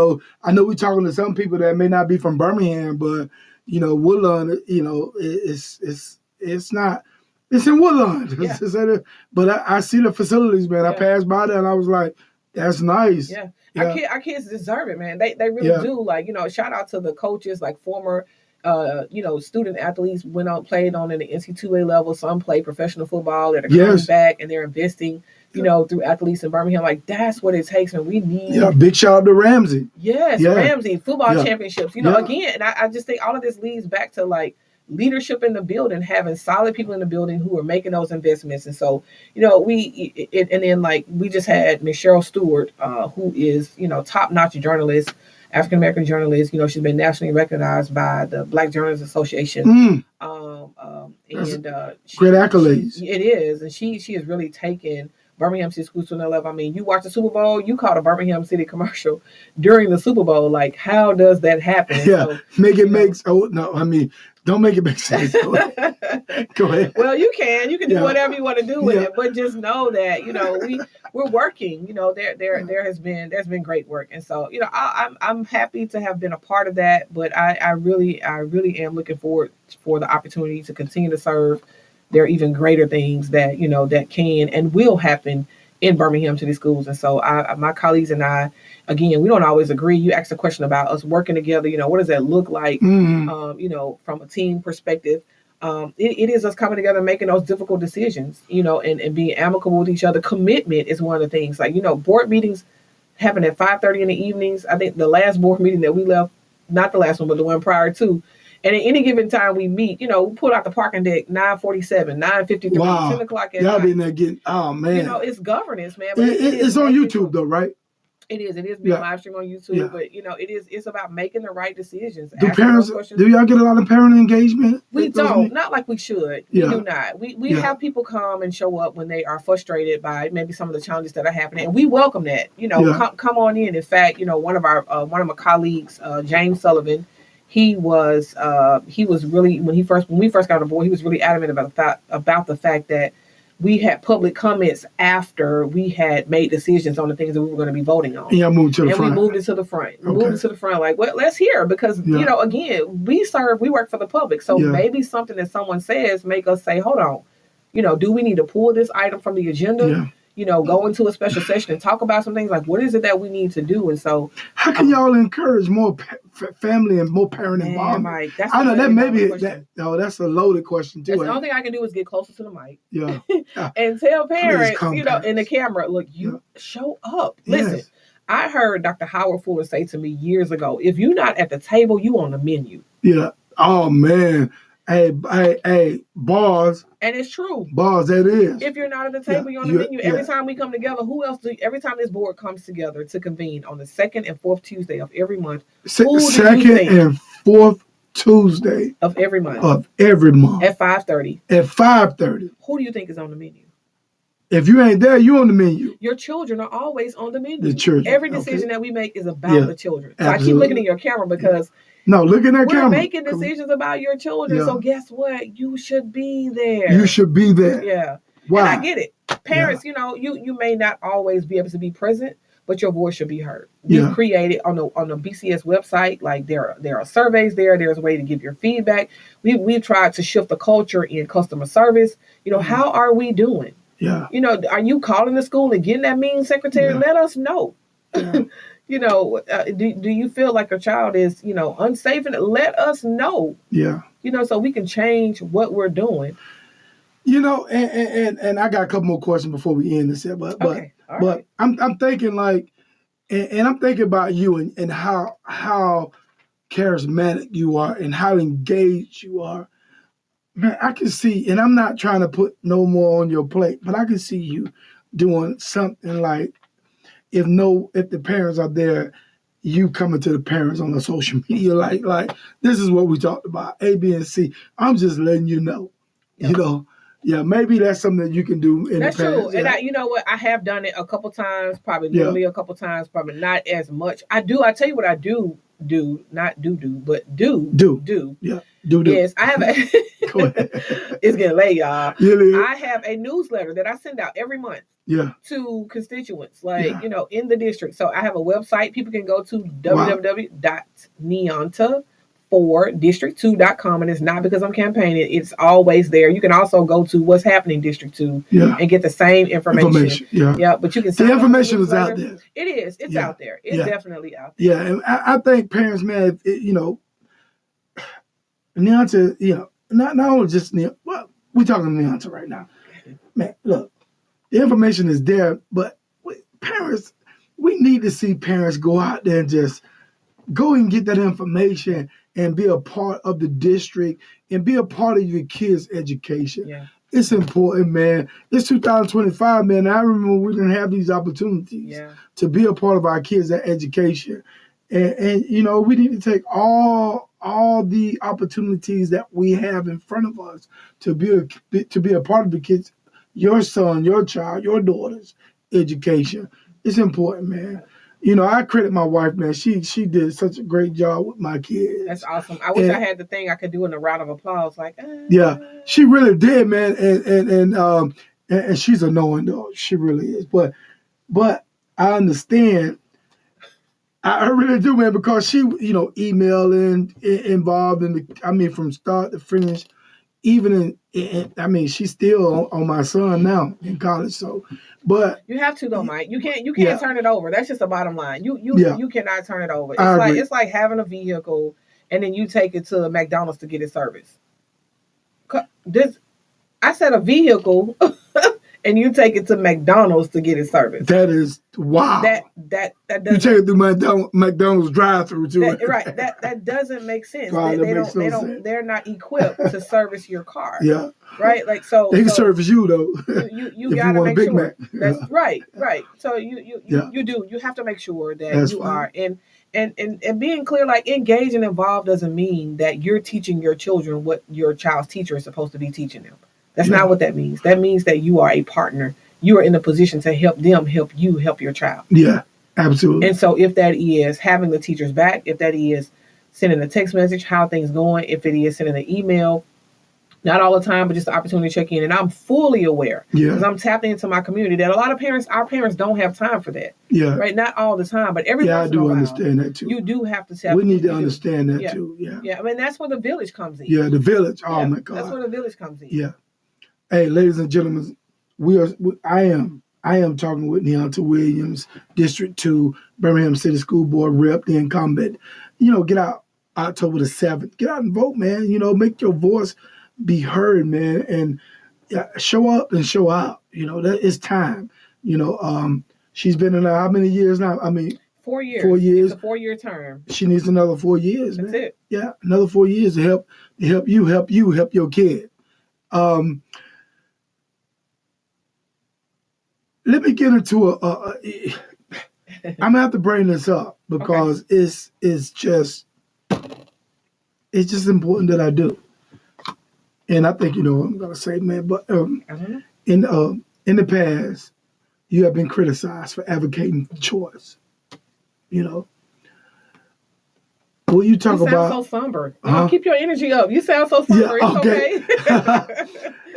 I know we're talking to some people that may not be from Birmingham, but Woodlawn, it's not. It's in Woodlawn. Yeah. But I see the facilities, man. I passed by there and I was like, that's nice. Yeah. Our kids deserve it, man. They really do. Like, shout out to the coaches, like former, student athletes played on in the NC2A level. Some play professional football that are coming back and they're investing, through athletes in Birmingham. Like, that's what it takes, and we need. Yeah, big shout out to Ramsey. Yes, Ramsey, football championships. Again, and I just think all of this leads back to, like, leadership in the building, having solid people in the building who are making those investments. And so, we just had Miss Cheryl Stewart, who is, top-notch journalist, African-American journalist. She's been nationally recognized by the Black Journalists Association. Great accolades. It is. And she has really taken Birmingham City Schools to another level. I mean, you watch the Super Bowl, you caught a Birmingham City commercial during the Super Bowl. Like, how does that happen? Yeah, don't make it make sense. Go ahead. Well, you can do whatever you want to do with it, but just know that we're working. There's been great work, and so I'm happy to have been a part of that. But I really am looking forward for the opportunity to continue to serve. There are even greater things that that can and will happen in Birmingham City Schools, and so my colleagues and I, again, we don't always agree. You asked a question about us working together. What does that look like? From a team perspective, it is us coming together, making those difficult decisions. And being amicable with each other. Commitment is one of the things. Like board meetings happen at 5:30 in the evenings. I think the last board meeting that we left, not the last one, but the one prior to. And at any given time we meet, we pull out the parking deck 9:47, 9:53, 10 o'clock at night. Y'all been there getting, oh man. It's governance, man. But it's on YouTube though, right? It is being live streamed on YouTube, but it's about making the right decisions. Do y'all get a lot of parent engagement? We don't, not like we should. We do not. We have people come and show up when they are frustrated by maybe some of the challenges that are happening, and we welcome that. Come on in. In fact, one of my colleagues, James Sullivan, he was really when we first got on board, he was really adamant about the fact that we had public comments after we had made decisions on the things that we were going to be voting on. Yeah, moved to the front. And we moved it to the front. Moved it to the front. Like, well, let's hear, because again, we work for the public, so maybe something that someone says make us say, hold on, do we need to pull this item from the agenda? Yeah. Go into a special session and talk about some things, like what is it that we need to do? And so, how can y'all encourage more family and more parent involvement? Mike, I know that maybe that's a loaded question too. The only thing I can do is get closer to the mic, yeah, and tell parents, in the camera, look, show up. Listen, I heard Dr. Howard Fuller say to me years ago, if you're not at the table, you on the menu. Yeah. Oh man. Hey, bars. And it's true. Bars, that is. If you're not at the table, you're on the menu. Every time we come together, every time this board comes together to convene on the second and fourth Tuesday of every month. Second and fourth Tuesday of every month. At 5:30. At 5:30. Who do you think is on the menu? If you ain't there, you on the menu. Your children are always on the menu. The children. Every decision that we make is about the children. So I keep looking at your camera because no, look at that camera. We're making decisions about your children. Yeah. So guess what? You should be there. You should be there. Yeah. Why? And I get it. Parents, you may not always be able to be present, but your voice should be heard. We've created on the BCS website, like there are surveys there. There's a way to give your feedback. We've tried to shift the culture in customer service. How are we doing? Yeah. You know, are you calling the school and getting that mean secretary? Yeah. Let us know. Yeah. You know, do you feel like a child is, you know, unsafe? And let us know. Yeah. You know, so we can change what we're doing. You know, and I got a couple more questions before we end this. Okay. All right. I'm thinking like, and I'm thinking about you and how charismatic you are and how engaged you are. Man, I can see, and I'm not trying to put no more on your plate, but I can see you doing something like if the parents are there, you coming to the parents on the social media like this is what we talked about, A, B, and C. I'm just letting you know, you know. Yeah, maybe that's something that you can do in That's the past. true. Yeah. And you know what? I have done it a couple times, probably literally a couple times, probably not as much. I tell you what I do, not but do. Yeah. Yes, I have Go ahead. It's getting late, y'all. Yeah. I have a newsletter that I send out every month. Yeah. To constituents, like, you know, in the district. So I have a website people can go to, www.neonta4district2.com, and it's not because I'm campaigning, it's always there. You can also go to what's happening District 2 and get the same information. Yeah, but you can the information is out there. It is. It's out there. It's definitely out there. Yeah, and I think parents, man, you know, Neonta, you know, not only just Neonta, well, we're talking Neonta right now. Man, look, the information is there, but parents, we need to see parents go out there and just go and get that information and be a part of the district and be a part of your kids' education. Yeah. It's important, man. It's 2025, man. I remember we didn't have these opportunities to be a part of our kids' education. And you know, we need to take all the opportunities that we have in front of us to be a part of the kids, your son, your child, your daughter's education. It's important, man. You know, I credit my wife, man. She did such a great job with my kids. That's awesome. I wish I had the thing I could do in a round of applause, like. Yeah, she really did, man. And she's a knowing dog. She really is. But I understand. I really do, man, because she, you know, emailing, involved in from start to finish. Even I mean, she's still on my son now in college. So, but you have to though, Mike. You can't turn it over. That's just the bottom line. You cannot turn it over. It's like having a vehicle and then you take it to McDonald's to get it serviced. I said a vehicle, and you take it to McDonald's to get it serviced. That is wow. That doesn't. You take it through McDonald's drive-through too. Right. That doesn't make sense. Sense. They're not equipped to service your car. Yeah. Right. Like so. They can service you though. You gotta make sure. Mac. That's right. So you do. You have to make sure that are and being clear, like engaged and involved doesn't mean that you're teaching your children what your child's teacher is supposed to be teaching them. That's not what that means. That means that you are a partner. You are in a position to help them help you help your child. Yeah, absolutely. And so if that is having the teachers back, if that is sending a text message, how things going, if it is sending an email, not all the time, but just the opportunity to check in. And I'm fully aware because I'm tapping into my community that a lot of our parents don't have time for that. Yeah. Right. Not all the time, but every once in a while, understand that too. You do have to tap. We need to understand that too. Yeah. Yeah. I mean, that's where the village comes in. Yeah, the village. Oh my God. That's where the village comes in. Yeah. Hey, ladies and gentlemen, I am talking with Neonta Williams, District 2, Birmingham City School Board Rep, the incumbent. You know, get out October the 7th. Get out and vote, man. You know, make your voice be heard, man, and show up and show out. You know, that is time. You know, she's been in how many years now? I mean, 4 years. 4 years. It's a 4-year term. She needs another 4 years. That's man. it. Yeah, another 4 years to help you, help your kid. Let me get into I'm gonna have to bring this up because it's just important that I do. And I think you know what I'm gonna say, man. But in the past, you have been criticized for advocating for choice. You know. Will you talk about? You sound so somber. Keep your energy up. You sound so somber. Yeah, okay. It's okay.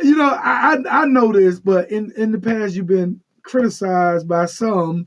You know, I know this, but in the past, you've been criticized by some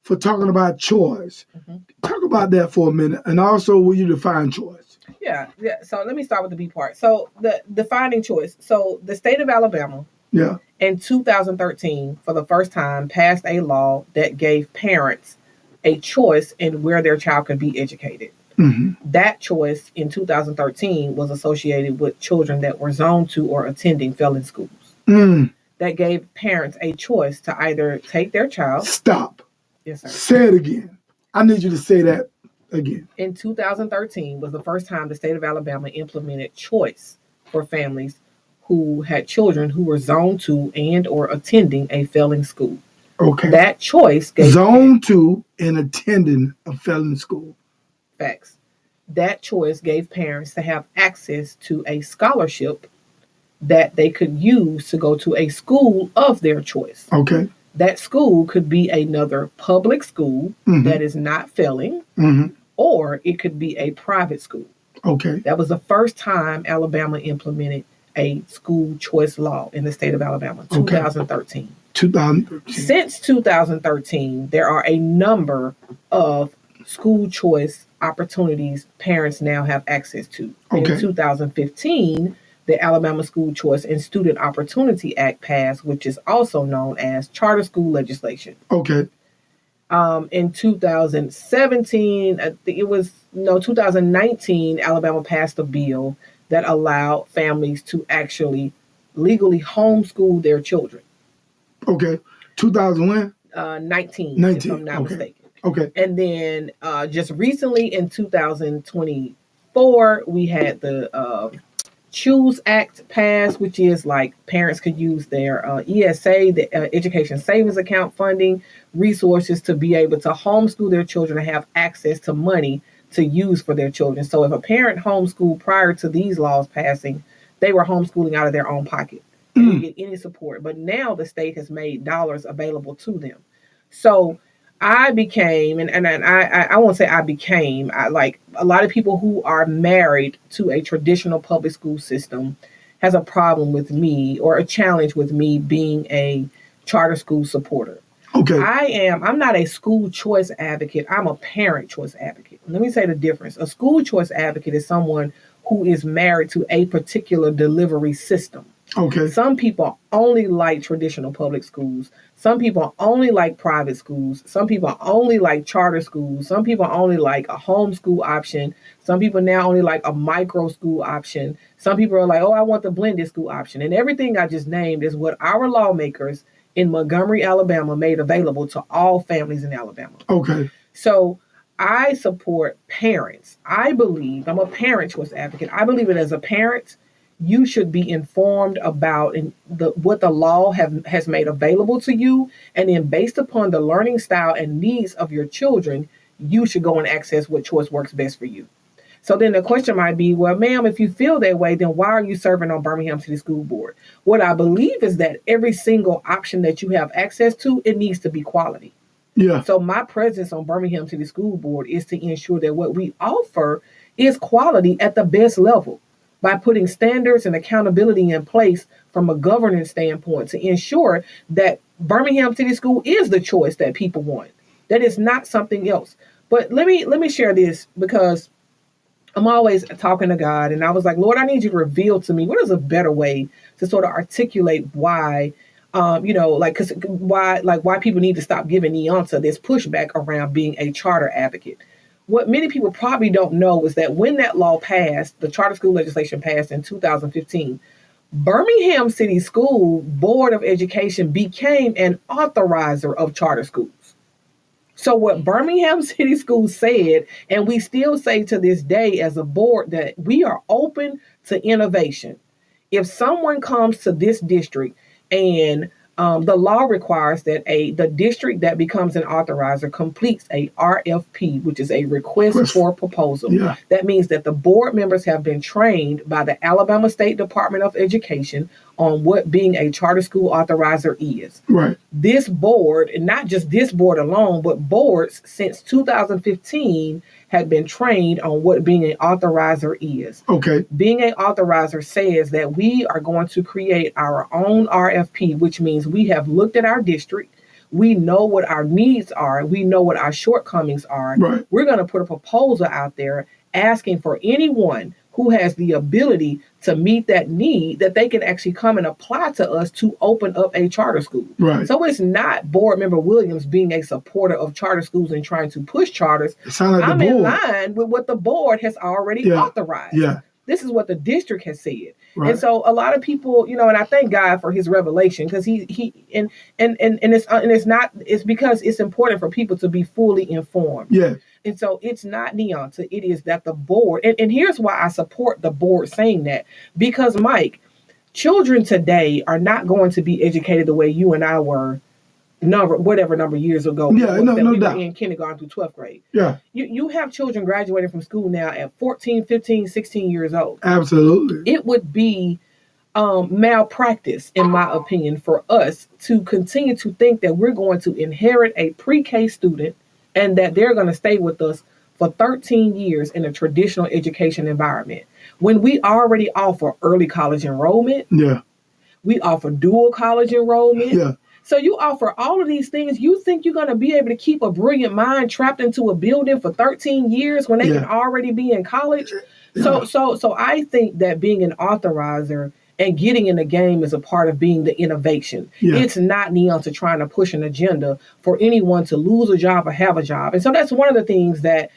for talking about choice. Mm-hmm. Talk about that for a minute, and also will you define choice? Yeah. So let me start with the B part. So the defining choice. So the state of Alabama Yeah. In 2013, for the first time, passed a law that gave parents a choice in where their child could be educated. Mm-hmm. That choice in 2013 was associated with children that were zoned to or attending felon schools. Mm. That gave parents a choice to either take their child. Stop. Yes, sir. Say it again. I need you to say that again. In 2013 was the first time the state of Alabama implemented choice for families who had children who were zoned to and or attending a failing school. Okay. That choice gave zoned to and attending a felon school. Facts. That choice gave parents to have access to a scholarship that they could use to go to a school of their choice. Okay. That school could be another public school that is not failing, or it could be a private school. Okay. That was the first time Alabama implemented a school choice law in the state of Alabama, 2013. 2013. Since 2013, there are a number of school choice opportunities parents now have access to. Okay. In 2015, the Alabama School Choice and Student Opportunity Act passed, which is also known as charter school legislation. Okay. In 2017, 2019, Alabama passed a bill that allowed families to actually legally homeschool their children. Okay. 2019, if I'm not mistaken. Okay. And then just recently in 2024, we had the Choose Act passed, which is like parents could use their ESA, the Education Savings Account funding resources to be able to homeschool their children and have access to money to use for their children. So if a parent homeschooled prior to these laws passing, they were homeschooling out of their own pocket. They didn't get any support. But now the state has made dollars available to them. So I became, and I won't say I became, like a lot of people who are married to a traditional public school system has a problem with me or a challenge with me being a charter school supporter. Okay. I'm not a school choice advocate. I'm a parent choice advocate. Let me say the difference. A school choice advocate is someone who is married to a particular delivery system. Okay. Some people only like traditional public schools. Some people only like private schools. Some people only like charter schools. Some people only like a homeschool option. Some people now only like a micro school option. Some people are like, oh, I want the blended school option. And everything I just named is what our lawmakers in Montgomery, Alabama made available to all families in Alabama. Okay. So I support parents. I'm a parent choice advocate. I believe that as a parent, you should be informed about what the law has made available to you. And then based upon the learning style and needs of your children, you should go and access what choice works best for you. So then the question might be, well, ma'am, if you feel that way, then why are you serving on Birmingham City School Board? What I believe is that every single option that you have access to, it needs to be quality. Yeah. So my presence on Birmingham City School Board is to ensure that what we offer is quality at the best level, by putting standards and accountability in place from a governance standpoint to ensure that Birmingham City School is the choice that people want. That is not something else. But let me share this, because I'm always talking to God, and I was like, Lord, I need you to reveal to me what is a better way to sort of articulate why, why people need to stop giving Neonta this pushback around being a charter advocate. What many people probably don't know is that when that law passed, the charter school legislation passed in 2015, Birmingham City School Board of Education became an authorizer of charter schools. So what Birmingham City Schools said, and we still say to this day as a board, that we are open to innovation. If someone comes to this district and the law requires that the district that becomes an authorizer completes a RFP, which is a request for proposal. Yeah. That means that the board members have been trained by the Alabama State Department of Education on what being a charter school authorizer is. Right. This board, and not just this board alone, but boards since 2015 had been trained on what being an authorizer is. Okay. Being an authorizer says that we are going to create our own RFP, which means we have looked at our district. We know what our needs are. We know what our shortcomings are. Right. We're going to put a proposal out there asking for anyone who has the ability to meet that need, that they can actually come and apply to us to open up a charter school. Right. So it's not Board Member Williams being a supporter of charter schools and trying to push charters. Like I'm in line with what the board has already authorized. Yeah. This is what the district has said. Right. And so a lot of people, you know, and I thank God for his revelation, because it's because it's important for people to be fully informed. Yeah. And so it's not Neonta. It is that the board, and here's why I support the board saying that. Because, Mike, children today are not going to be educated the way you and I were whatever number years ago. Yeah, no doubt. Were in kindergarten through 12th grade. Yeah. You have children graduating from school now at 14, 15, 16 years old. Absolutely. It would be malpractice, in my opinion, for us to continue to think that we're going to inherit a pre-K student and that they're going to stay with us for 13 years in a traditional education environment, when we already offer early college enrollment. Yeah. We offer dual college enrollment. Yeah. So you offer all of these things. You think you're going to be able to keep a brilliant mind trapped into a building for 13 years when they can already be in college? Yeah. So I think that being an authorizer and getting in the game is a part of being the innovation. Yeah. It's not Neonta trying to push an agenda for anyone to lose a job or have a job. And so that's one of the things that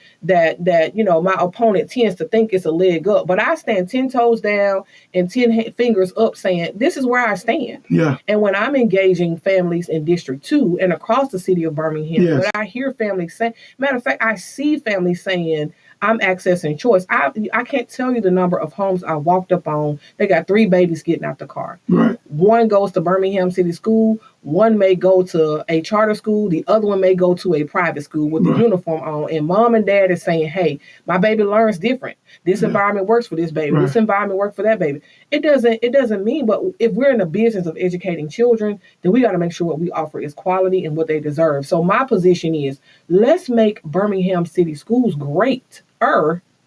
you know, my opponent tends to think it's a leg up. But I stand 10 toes down and 10 fingers up saying, this is where I stand. Yeah. And when I'm engaging families in District 2 and across the city of Birmingham, when I hear families say, matter of fact, I see families saying, I'm accessing choice. I can't tell you the number of homes I walked up on. They got 3 babies getting out the car. Right. One goes to Birmingham City School. One may go to a charter school. The other one may go to a private school with the uniform on. And mom and dad is saying, hey, my baby learns different. This environment works for this baby. Right. This environment works for that baby. It doesn't mean, but if we're in the business of educating children, then we got to make sure what we offer is quality and what they deserve. So my position is, let's make Birmingham City Schools great,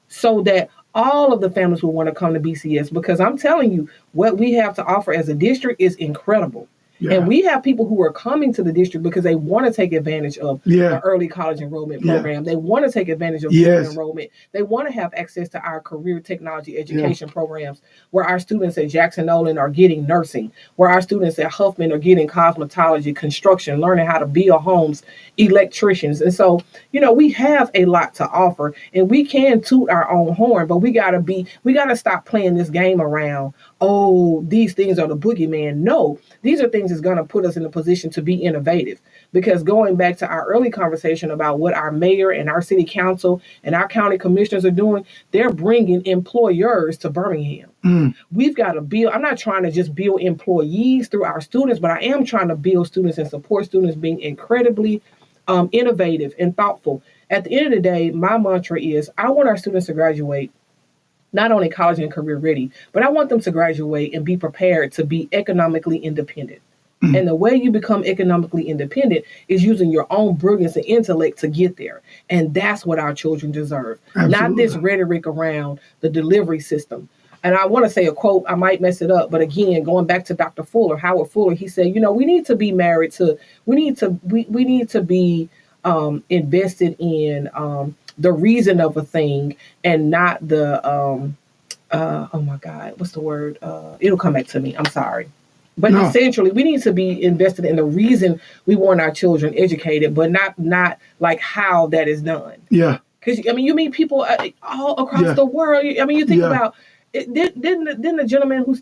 so that all of the families will want to come to BCS, because I'm telling you, what we have to offer as a district is incredible. Yeah. And we have people who are coming to the district because they want to take advantage of the early college enrollment program. They want to take advantage of enrollment. They want to have access to our career technology education programs, where our students at Jackson Nolan are getting nursing, where our students at Huffman are getting cosmetology, construction, learning how to build homes, electricians. And so, you know, we have a lot to offer, and we can toot our own horn, but we got to stop playing this game around. Oh, these things are the boogeyman. No, these are things that's going to put us in a position to be innovative. Because going back to our early conversation about what our mayor and our city council and our county commissioners are doing, they're bringing employers to Birmingham. We've got to build. I'm not trying to just build employees through our students, but I am trying to build students and support students being incredibly innovative and thoughtful. At the end of the day, my mantra is, I want our students to graduate not only college and career ready, but I want them to graduate and be prepared to be economically independent. And the way you become economically independent is using your own brilliance and intellect to get there. And that's what our children deserve. Absolutely. Not this rhetoric around the delivery system. And I want to say a quote, I might mess it up, but again, going back to Dr. Fuller, Howard Fuller, he said, you know, we need to be married to, we need to be invested in the reason of a thing, and not the oh my God, what's the word? It'll come back to me. I'm sorry. But essentially, we need to be invested in the reason we want our children educated, but not like how that is done. Yeah. Because, I mean, you meet people all across the world. I mean, you think about, didn't the gentleman who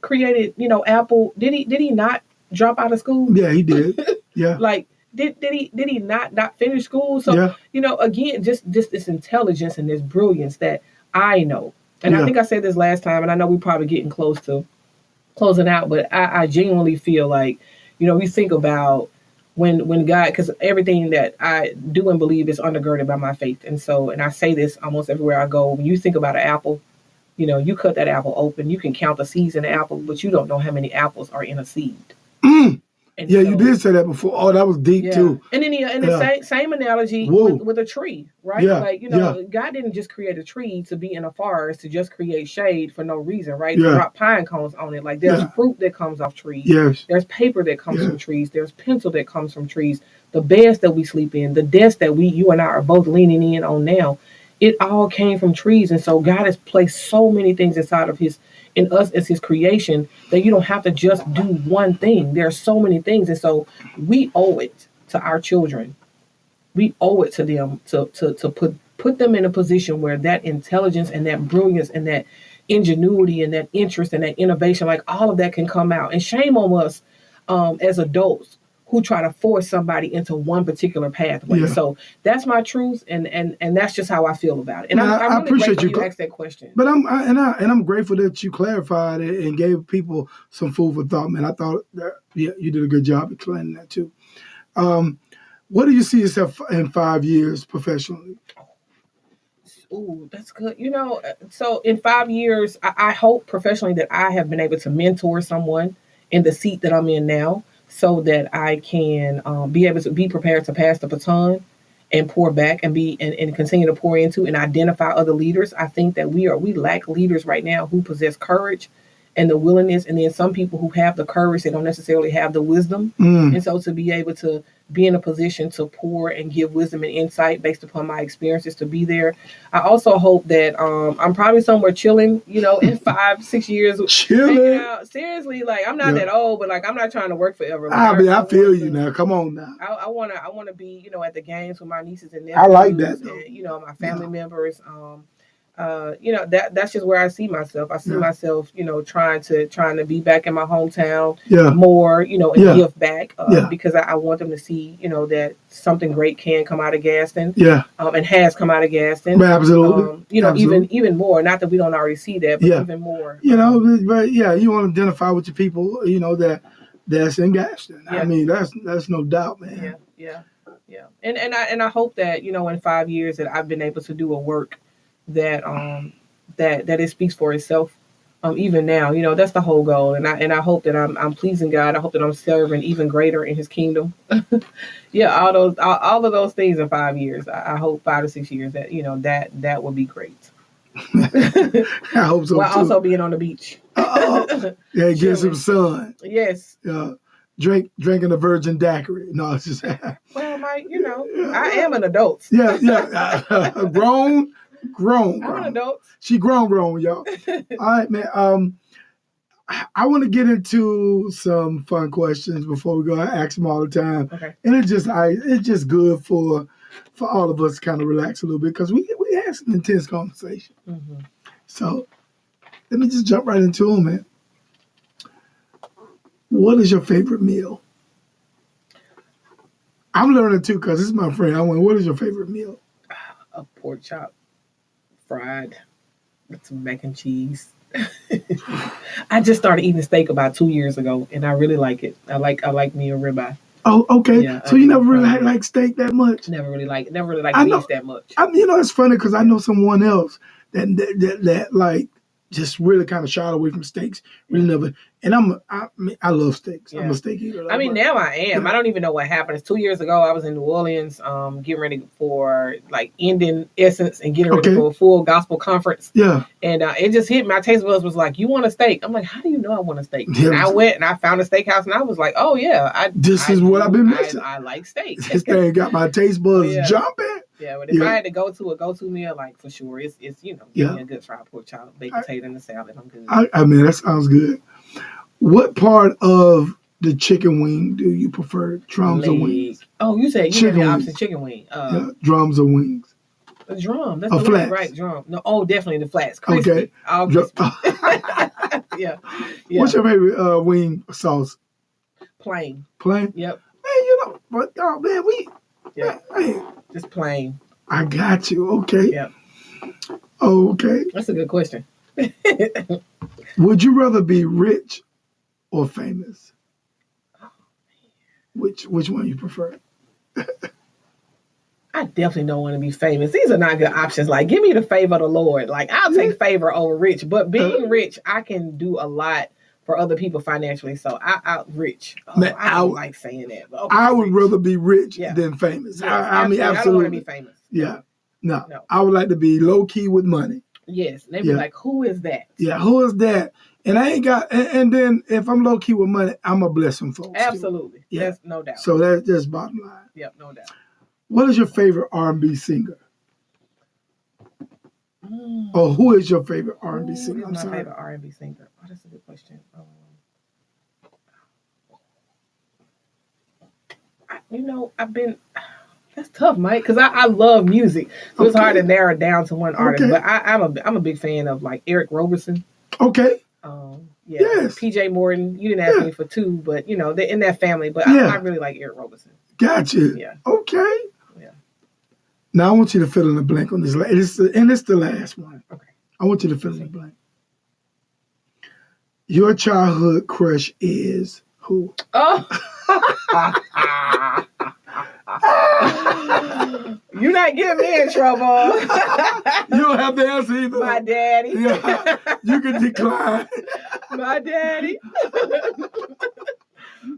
created, you know, Apple, did he not drop out of school? Yeah, he did. Yeah. Like, did he not finish school? So, you know, again, just this intelligence and this brilliance that I know. And I think I said this last time, and I know we're probably getting close to closing out, but I genuinely feel like, you know, we think about when God, because everything that I do and believe is undergirded by my faith. And so, and I say this almost everywhere I go, when you think about an apple, you know, you cut that apple open, you can count the seeds in the apple, but you don't know how many apples are in a seed. And yeah, so, you did say that before. Oh, that was deep too. And then the same analogy with a tree, right? Yeah. Like, you know, God didn't just create a tree to be in a forest to just create shade for no reason, right? To drop pine cones on it. Like, there's fruit that comes off trees. Yes. There's paper that comes from trees. There's pencil that comes from trees. The beds that we sleep in, the desk that you and I are both leaning in on now, it all came from trees. And so God has placed so many things inside of in us as his creation that you don't have to just do one thing. There are so many things. And so we owe it to our children. We owe it to them to put them in a position where that intelligence and that brilliance and that ingenuity and that interest and that innovation, like all of that can come out. And shame on us as adults who try to force somebody into one particular pathway. So that's my truth, and that's just how I feel about it. And I'm really appreciate grateful you asked that question. But I'm grateful that you clarified it and gave people some food for thought, man. I thought that you did a good job explaining that too. What do you see yourself in 5 years professionally? Ooh, that's good. So in 5 years, I hope professionally that I have been able to mentor someone in the seat that I'm in now, so that I can be able to be prepared to pass the baton and pour back and and continue to pour into and identify other leaders. I think that we lack leaders right now who possess courage and the willingness, and then some people who have the courage, they don't necessarily have the wisdom. And so to be able to be in a position to pour and give wisdom and insight based upon my experiences, to be there. I also hope that I'm probably somewhere chilling, in 5-6 years. Chilling out. Seriously, like I'm not that old, but like I'm not trying to work forever. Like, I feel you now. Come on now. I wanna be, at the games with my nieces and nephews. I like that though. And, my family members. That's just where I see myself. I see myself, trying to be back in my hometown more, and give back because I want them to see, that something great can come out of Gaston. And has come out of Gaston. Absolutely. Absolutely. even more. Not that we don't already see that, but even more. But you want to identify with your people, that's in Gaston. I mean, that's no doubt, man. Yeah. And I hope that, in 5 years that I've been able to do a work that it speaks for itself. Even now, that's the whole goal, and I hope that I'm pleasing God. I hope that I'm serving even greater in His kingdom. All of those things in 5 years. I hope 5 to 6 years that will be great. I hope so. While too. Also being on the beach. Get some sun. Yes. Drinking a virgin daiquiri. No, it's just. Well, Mike, I am an adult. Grown. I'm an adult. She grown, y'all. All right, man. I want to get into some fun questions before we go. I ask them all the time. Okay. And it's just good for all of us to kind of relax a little bit because we had some intense conversation. Mm-hmm. So let me just jump right into them, man. What is your favorite meal? I'm learning too because this is my friend. What is your favorite meal? A pork chop. Fried with some mac and cheese. I just started eating steak about 2 years ago, and I really like it. I like me a ribeye. Oh, okay. Yeah, so you never really like steak that much? Never really like beef that much. It's funny because I know someone else that like just really kind of shied away from steaks. Really never. And I love steaks. I'm a steak eater. I mean, now I am. I don't even know what happened. It's 2 years ago. I was in New Orleans, getting ready for like ending Essence and getting ready for a full gospel conference. Yeah. And it just hit me. My taste buds was like, "You want a steak?" I'm like, "How do you know I want a steak?" And I went and I found a steakhouse, and I was like, "Oh yeah, this is what I've been missing. I like steak." This thing got my taste buds jumping. Yeah, but if I had to go to a go-to meal, like for sure, it's give me a good fried pork chop, baked potato, and a salad. I'm good. I mean, that sounds good. What part of the chicken wing do you prefer? Drums or wings? Oh, you said you the opposite chicken wing. Drums or wings? A drum. That's the flats. Right, drum. No, definitely the flats. Crispy. Okay. All crispy. Yeah. What's your favorite wing sauce? Plain. Plain? Yep. Man, just plain. I got you. Okay. Yep. Okay. That's a good question. Would you rather be rich or famous? Which one you prefer? I definitely don't want to be famous. These are not good options. Like, give me the favor of the Lord. Like, I'll take favor over rich. But being rich, I can do a lot for other people financially. So I rich. Man, I don't like saying that. But I would rather be rich than famous. Yes, I mean, absolutely. I don't want to be famous. Yeah. No. I would like to be low key with money. Yes. They'd be like, who is that? Yeah, who is that? And I ain't got, and then if I'm low key with money, I'm going to bless some folks. Absolutely. Too. Yeah. That's no doubt. So that's just bottom line. Yep, no doubt. What is your favorite R&B singer? Or who is your favorite R&B singer? Who is my favorite R&B singer? Oh, that's a good question. That's tough, Mike, because I love music, so it's hard to narrow down to one artist. But I'm a big fan of like Eric Roberson. Okay. Yeah. Yes. PJ Morton. You didn't ask me for two, but they're in that family. But I really like Eric Roberson. Gotcha. Yeah. Okay. Yeah. Now I want you to fill in the blank on this. It's the last one. Okay. I want you to fill in the blank. Your childhood crush is who? Oh. You're not getting me in trouble. You don't have to answer either. My daddy. Yeah, you can decline. My daddy.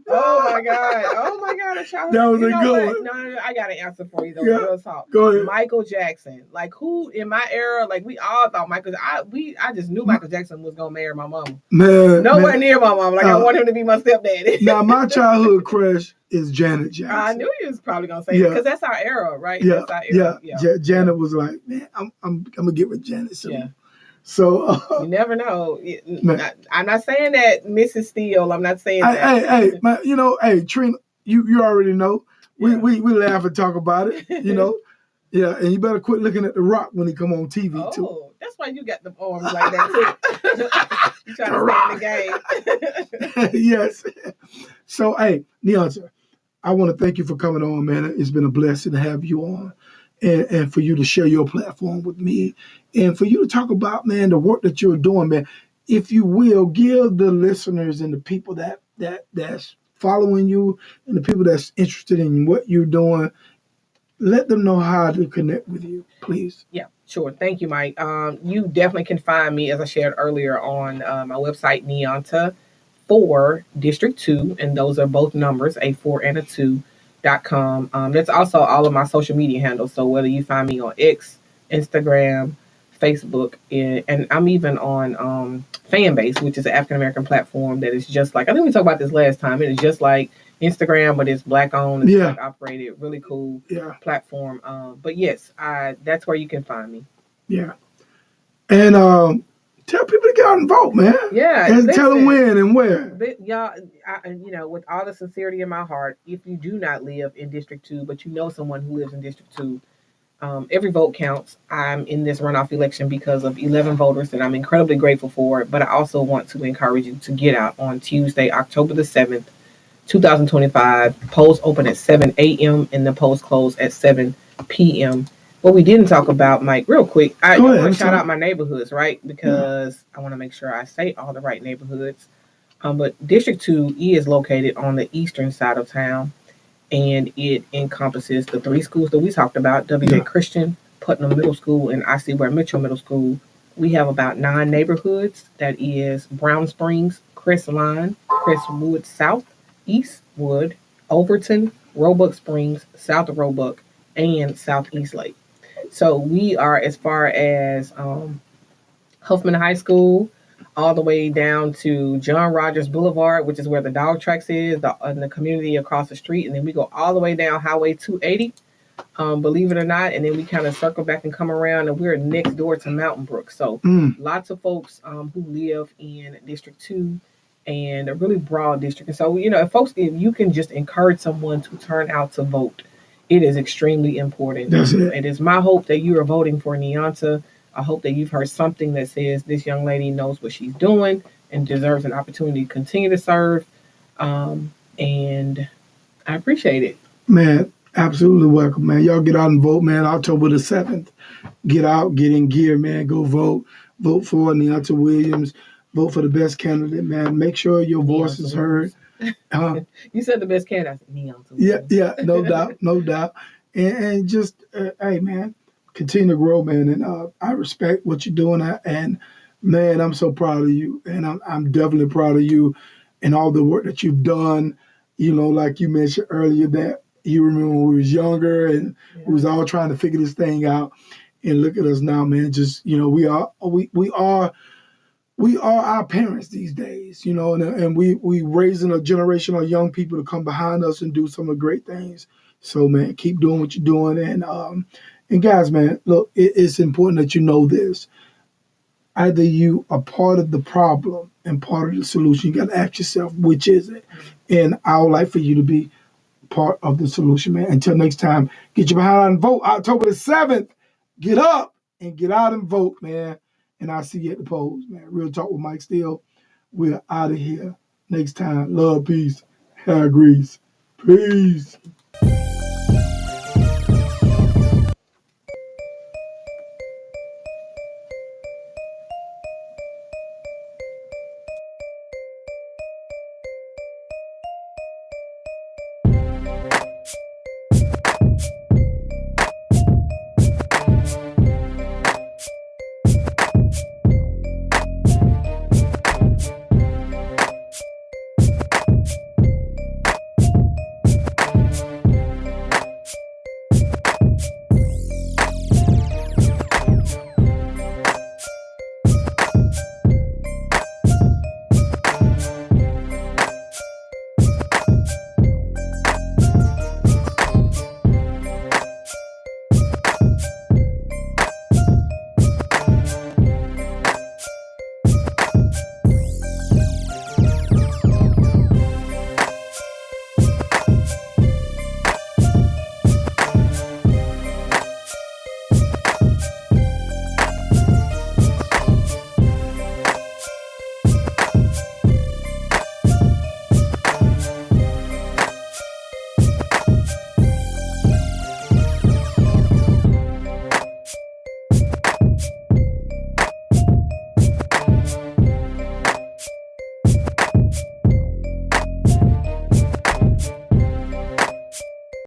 Oh my God! A childhood. That was a good one. No, I got an answer for you though. Yeah. Real talk. Go ahead. Michael Jackson. Like who in my era? Like we all thought I just knew Michael Jackson was gonna marry my mama. Man, nowhere near my mama. Like I want him to be my stepdaddy. Now my childhood crush is Janet Jackson. I knew you was probably gonna say that because that's our era, right? Yeah, that's our era. Yeah. Janet was like, man, I'm gonna get with Janet soon. Yeah. So you never know. I'm not saying that Mrs. Steele. I'm not saying that. Hey, Trina, you already know. We laugh and talk about it. Yeah, and you better quit looking at The Rock when he come on TV too. Oh, that's why you got the arms like that too. You trying to stay in the game. Yes. So hey, Neonta, I want to thank you for coming on, man. It's been a blessing to have you on. And for you to share your platform with me, and for you to talk about, man, the work that you're doing, man. If you will, give the listeners and the people that's following you and the people that's interested in what you're doing, let them know how to connect with you, please. Yeah, sure. Thank you, Mike. You definitely can find me, as I shared earlier, on my website, Neonta for District 2, and those are both numbers, a 4 and a 2. .com. That's also all of my social media handles. So whether you find me on X, Instagram, Facebook, and I'm even on Fanbase, which is an African American platform that is just like, I think we talked about this last time. It is just like Instagram, but it's Black owned, it's Black operated, really cool platform. But yes, that's where you can find me. Yeah, and tell people to get out and vote, man. Yeah. And tell them when and where. Y'all, with all the sincerity in my heart, if you do not live in District 2, but you know someone who lives in District 2, every vote counts. I'm in this runoff election because of 11 voters that I'm incredibly grateful for, but I also want to encourage you to get out on Tuesday, October the 7th, 2025. Polls open at 7 a.m. and the polls close at 7 p.m. What we didn't talk about, Mike, real quick, I want to shout out my neighborhoods, right? Because I want to make sure I say all the right neighborhoods. But District 2 is located on the eastern side of town, and it encompasses the 3 schools that we talked about, W.J. Christian, Putnam Middle School, and I C. Ware Mitchell Middle School. We have about 9 neighborhoods. That is Brown Springs, Crestline, Crestwood South, Eastwood, Overton, Roebuck Springs, South Roebuck, and South Eastlake. So we are as far as Huffman High School, all the way down to John Rogers Boulevard, which is where the dog tracks is, in the community across the street. And then we go all the way down Highway 280, believe it or not. And then we kind of circle back and come around, and we're next door to Mountain Brook. So lots of folks who live in District 2 and a really broad district. And so, if you can just encourage someone to turn out to vote, it is extremely important. That's it. It is my hope that you are voting for Neonta. I hope that you've heard something that says this young lady knows what she's doing and deserves an opportunity to continue to serve. And I appreciate it. Man, absolutely welcome, man. Y'all get out and vote, man. October the 7th. Get out, get in gear, man. Go vote. Vote for Neonta Williams. Vote for the best candidate, man. Make sure your voice is heard. You said the best candidate. Neonta. Yeah, no doubt, no doubt. And just, hey, man, continue to grow, man. And I respect what you're doing. And, man, I'm so proud of you. And I'm definitely proud of you and all the work that you've done. Like you mentioned earlier, that you remember when we was younger and we was all trying to figure this thing out. And look at us now, man. Just, we are our parents these days, and we raising a generation of young people to come behind us and do some of the great things. So, man, keep doing what you're doing, And guys, man, look, it's important that you know this. Either you are part of the problem and part of the solution. You got to ask yourself, which is it? And I would like for you to be part of the solution, man. Until next time, get your behind out and vote. October the 7th, get up and get out and vote, man. And I'll see you at the polls, man. Real Talk with Mike Steele. We're out of here. Next time, love, peace, hair grease. Peace.